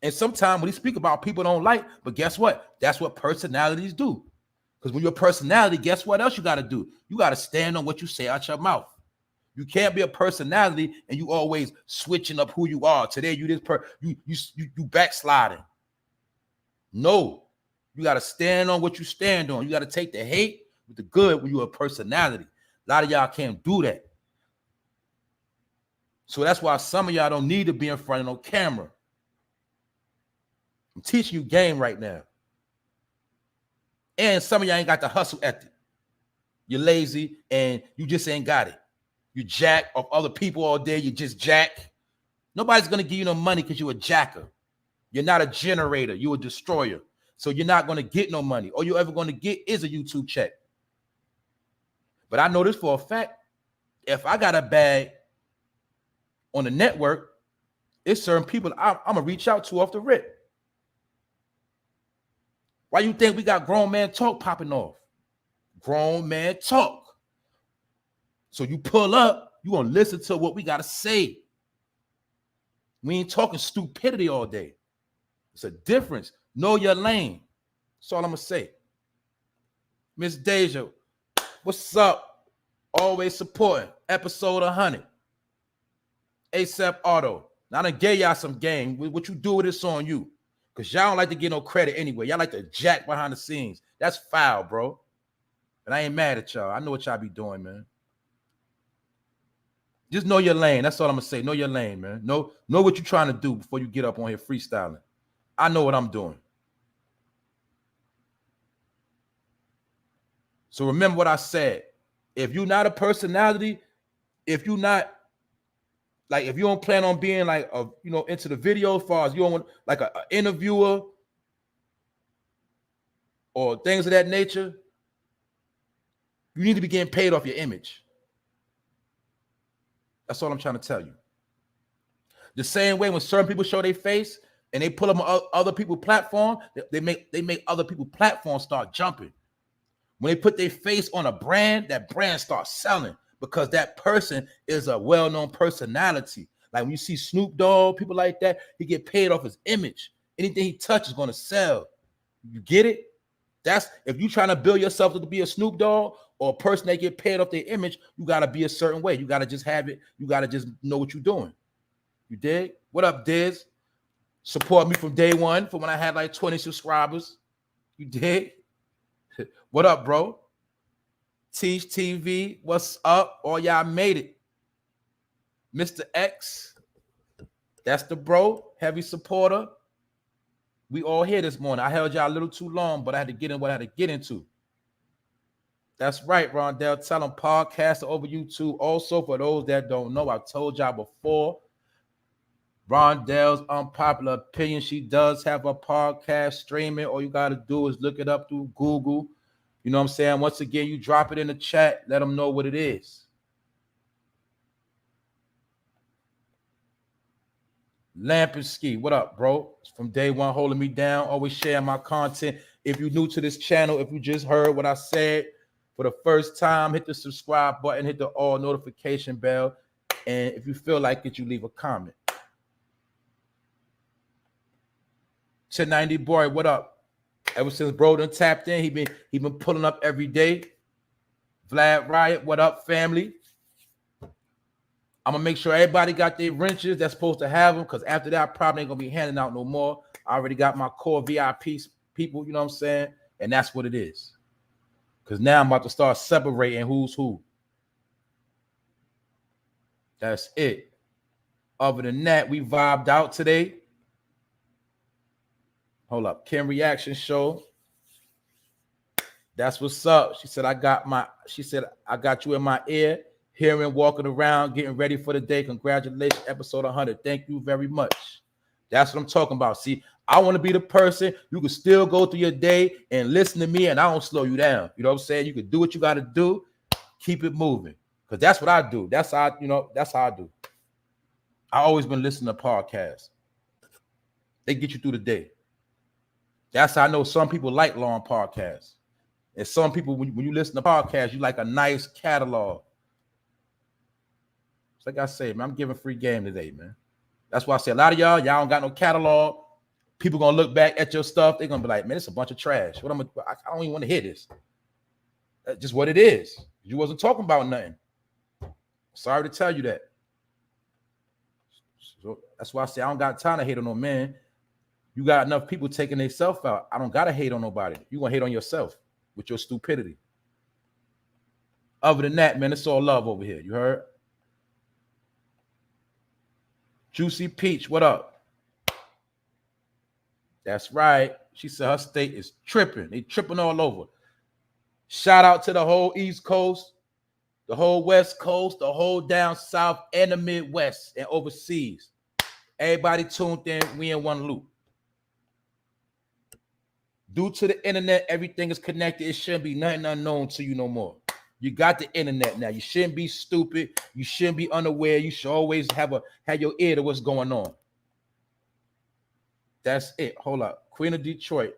And sometimes when he speak about people don't like, but guess what? That's what personalities do. Because when you're a personality, guess what else you got to do? You got to stand on what you say out your mouth. You can't be a personality and you always switching up who you are. Today you this you backsliding. No, you got to stand on what you stand on. You got to take the hate with the good when you're a personality. A lot of y'all can't do that. So that's why some of y'all don't need to be in front of no camera. I'm teaching you game right now. And some of y'all ain't got the hustle ethic. You're lazy and you just ain't got it. You jack of other people all day. You just jack. Nobody's going to give you no money because you're a jacker. You're not a generator. You're a destroyer. So you're not going to get no money. All you're ever going to get is a YouTube check. But I know this for a fact. If I got a bag on the network, it's certain people I'm going to reach out to off the rip. Why you think we got grown man talk popping off? Grown man talk. So you pull up, you gonna listen to what we gotta say. We ain't talking stupidity all day. It's a difference. Know your lane. That's all I'm gonna say. Miss Deja, what's up? Always supporting. Episode 100. ASAP Auto. Now I done gave y'all some game. What you do with this on you. Because y'all don't like to get no credit anyway. Y'all like to jack behind the scenes. That's foul, bro. And I ain't mad at y'all. I know what y'all be doing, man. Just know your lane. That's all I'm going to say. Know your lane, man. Know what you're trying to do before you get up on here freestyling. I know what I'm doing. So remember what I said. If you're not a personality, if you don't plan on being like into the video as far as you don't want like an interviewer or things of that nature, you need to be getting paid off your image. That's all I'm trying to tell you. The same way when certain people show their face and they pull them on other people's platform, they make other people's platforms start jumping. When they put their face on a brand, that brand starts selling because that person is a well-known personality. Like when you see Snoop Dogg, people like that, he get paid off his image. Anything he touches is going to sell. You get it? That's if you're trying to build yourself to be a Snoop Dogg or a person that get paid off their image, you got to be a certain way. You got to just have it. You got to just know what you're doing. You dig? What up, Diz? Support me from day one from when I had like 20 subscribers. You dig? What up, bro? Teach TV, what's up? All y'all made it. Mr. X, that's the bro, heavy supporter. We all here this morning. I held y'all a little too long, but I had to get in what I had to get into. That's right, Rondell. Tell them podcasts over YouTube. Also, for those that don't know, I told y'all before, Rondell's Unpopular Opinion. She does have a podcast streaming. All you got to do is look it up through Google. You know what I'm saying? Once again, you drop it in the chat. Let them know what it is. Lampinski, what up, bro? From day one, holding me down. Always sharing my content. If you're new to this channel, if you just heard what I said for the first time, hit the subscribe button, hit the all notification bell. And if you feel like it, you leave a comment. 1090 boy, what up? Ever since bro done tapped in, he been pulling up every day. Vlad Riot, what up, family? I'm gonna make sure everybody got their wrenches that's supposed to have them, because after that, I probably ain't gonna be handing out no more. I already got my core VIP people, you know what I'm saying? And that's what it is. Because now I'm about to start separating who's who. That's it. Other than that, we vibed out today. Hold up. Kim Reaction Show. That's what's up. She said, I got you in my ear, hearing, walking around, getting ready for the day. Congratulations, episode 100. Thank you very much. That's what I'm talking about. See, I want to be the person you can still go through your day and listen to me, and I don't slow you down. You know what I'm saying? You can do what you got to do. Keep it moving. Because that's what I do. That's how I do. I always been listening to podcasts. They get you through the day. That's how I know some people like long podcasts. And some people, when you listen to podcasts, you like a nice catalog. It's like I say, man, I'm giving free game today, man. That's why I say a lot of y'all don't got no catalog. People gonna look back at your stuff. They're gonna be like, man, it's a bunch of trash. I don't even want to hear this. That's just what it is. You wasn't talking about nothing. Sorry to tell you that. So that's why I say I don't got time to hate on no man. You got enough people taking themselves out. I don't gotta hate on nobody. You gonna hate on yourself with your stupidity. Other than that, man, it's all love over here. You heard? Juicy Peach, what up? That's right. She said her state is tripping. They tripping all over. Shout out to the whole East Coast, the whole West Coast, the whole down South, and the Midwest and overseas. Everybody tuned in. We in one loop. Due to the internet, everything is connected. It shouldn't be nothing unknown to you no more. You got the internet now. You shouldn't be stupid. You shouldn't be unaware. You should always have your ear to what's going on. That's it. Hold up. Queen of Detroit.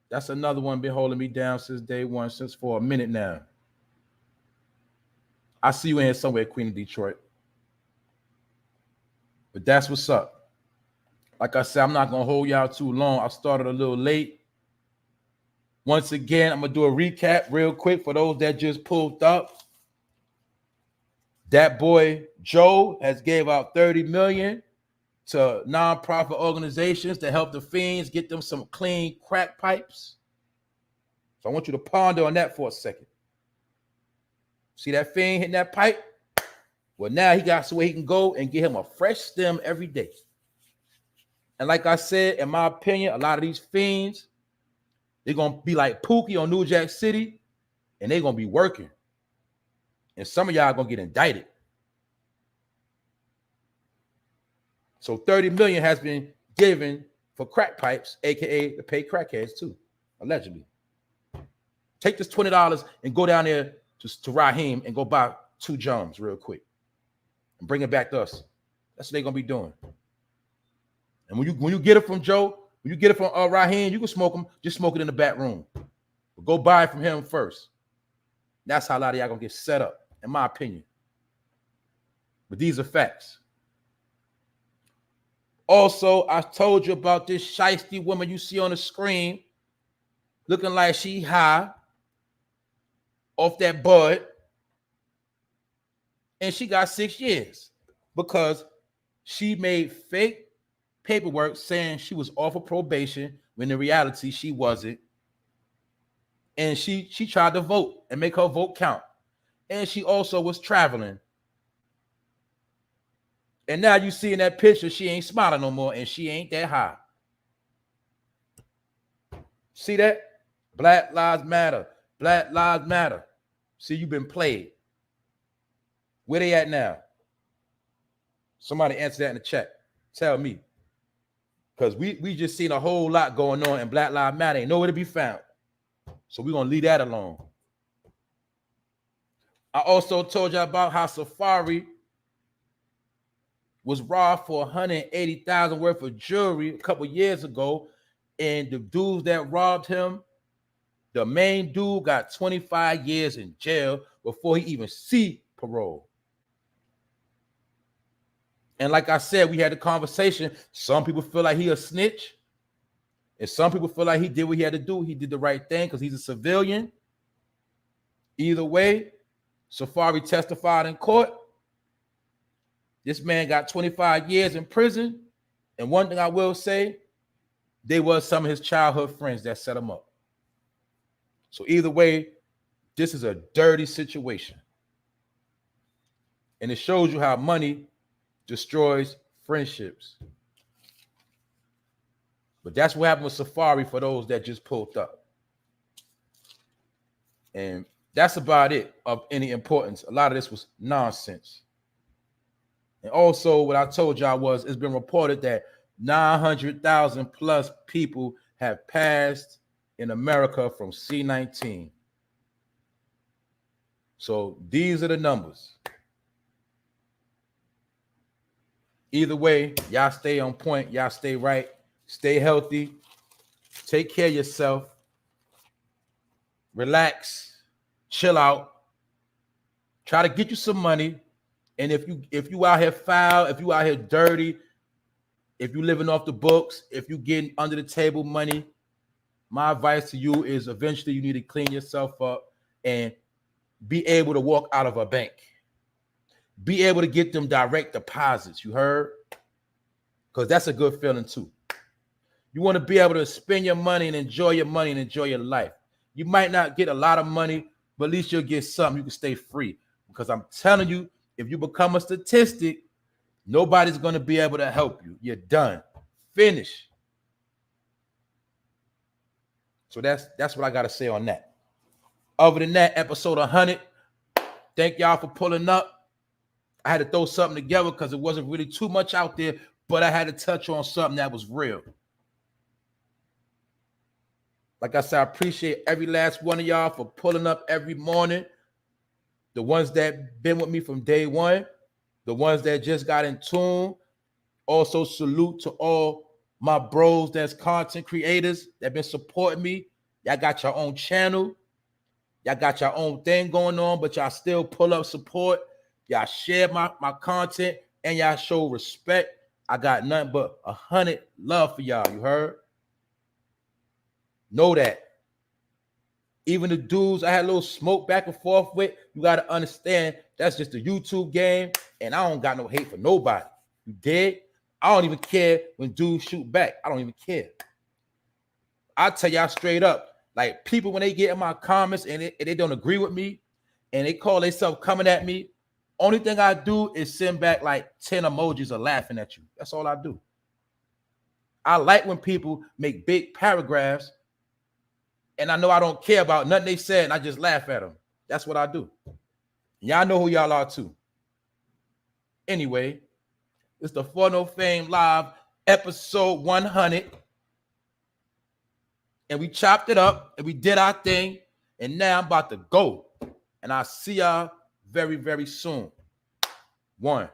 That's another one been holding me down since day one, since for a minute now. I see you in here somewhere, Queen of Detroit. But that's what's up. Like I said, I'm not going to hold y'all too long. I started a little late. Once again, I'm going to do a recap real quick for those that just pulled up. That boy Joe has gave out $30 million to nonprofit organizations to help the fiends get them some clean crack pipes. So I want you to ponder on that for a second. See that fiend hitting that pipe? Well, now he got somewhere he can go and get him a fresh stem every day. And like I said, in my opinion, a lot of these fiends, they're going to be like Pookie on New Jack City, and they're going to be working. And some of y'all are going to get indicted. So $30 million has been given for crack pipes, a.k.a. to pay crackheads too, allegedly. Take this $20 and go down there to Raheem and go buy 2 jums real quick and bring it back to us. That's what they're going to be doing. And when you get it from Joe, when you get it from Raheem, you can smoke them. Just smoke it in the back room. But go buy it from him first. That's how a lot of y'all going to get set up, in my opinion. But these are facts. Also, I told you about this shiesty woman you see on the screen looking like she high off that bud. And she got 6 years because she made fake paperwork saying she was off of probation when in reality she wasn't. And she tried to vote and make her vote count. And she also was traveling. And now you see in that picture, she ain't smiling no more and she ain't that high. See that? Black Lives Matter. Black Lives Matter. See, you've been played. Where they at now? Somebody answer that in the chat. Tell me. Because we just seen a whole lot going on and Black Lives Matter ain't nowhere to be found. So we're going to leave that alone. I also told you about how Safari was robbed for $180,000 worth of jewelry a couple years ago. And the dudes that robbed him, the main dude got 25 years in jail before he even see parole. And like I said, we had a conversation. Some people feel like he a snitch. And some people feel like he did what he had to do. He did the right thing because he's a civilian. Either way, Safari testified in court. This man got 25 years in prison. And one thing I will say, they were some of his childhood friends that set him up. So either way, this is a dirty situation. And it shows you how money destroys friendships. But that's what happened with Safari for those that just pulled up. And that's about it of any importance. A lot of this was nonsense. And also what I told y'all was it's been reported that 900,000 plus people have passed in America from C-19. So these are the numbers. Either way, y'all stay on point. Y'all stay right. Stay healthy. Take care of yourself. Relax. Chill out. Try to get you some money. And if you out here foul, if you out here dirty, if you living off the books, if you getting under the table money, my advice to you is eventually you need to clean yourself up and be able to walk out of a bank. Be able to get them direct deposits. You heard? Because that's a good feeling too. You want to be able to spend your money and enjoy your money and enjoy your life. You might not get a lot of money, but at least you'll get something. You can stay free. Because I'm telling you, if you become a statistic, nobody's going to be able to help you. You're done. Finish. So that's what I got to say on that. Other than that, episode 100, thank y'all for pulling up. I had to throw something together because it wasn't really too much out there, but I had to touch on something that was real. Like I said, I appreciate every last one of y'all for pulling up every morning. The ones that been with me from day one, the ones that just got in tune. Also salute to all my bros that's content creators that been supporting me. Y'all got your own channel. Y'all got your own thing going on, but y'all still pull up support. Y'all share my content and y'all show respect. I got nothing but 100 love for y'all. You heard? Know that. Even the dudes I had a little smoke back and forth with, you got to understand that's just a YouTube game, and I don't got no hate for nobody. You dig? I don't even care when dudes shoot back. I don't even care. I tell y'all straight up, like people when they get in my comments and they don't agree with me and they call themselves coming at me, only thing I do is send back like 10 emojis of laughing at you. That's all I do. I like when people make big paragraphs and I know I don't care about nothing they said and I just laugh at them. That's what I do. Y'all know who y'all are too. Anyway, it's the For No Fame Live episode 100. And we chopped it up and we did our thing. And now I'm about to go. And I'll see y'all very, very soon. 1.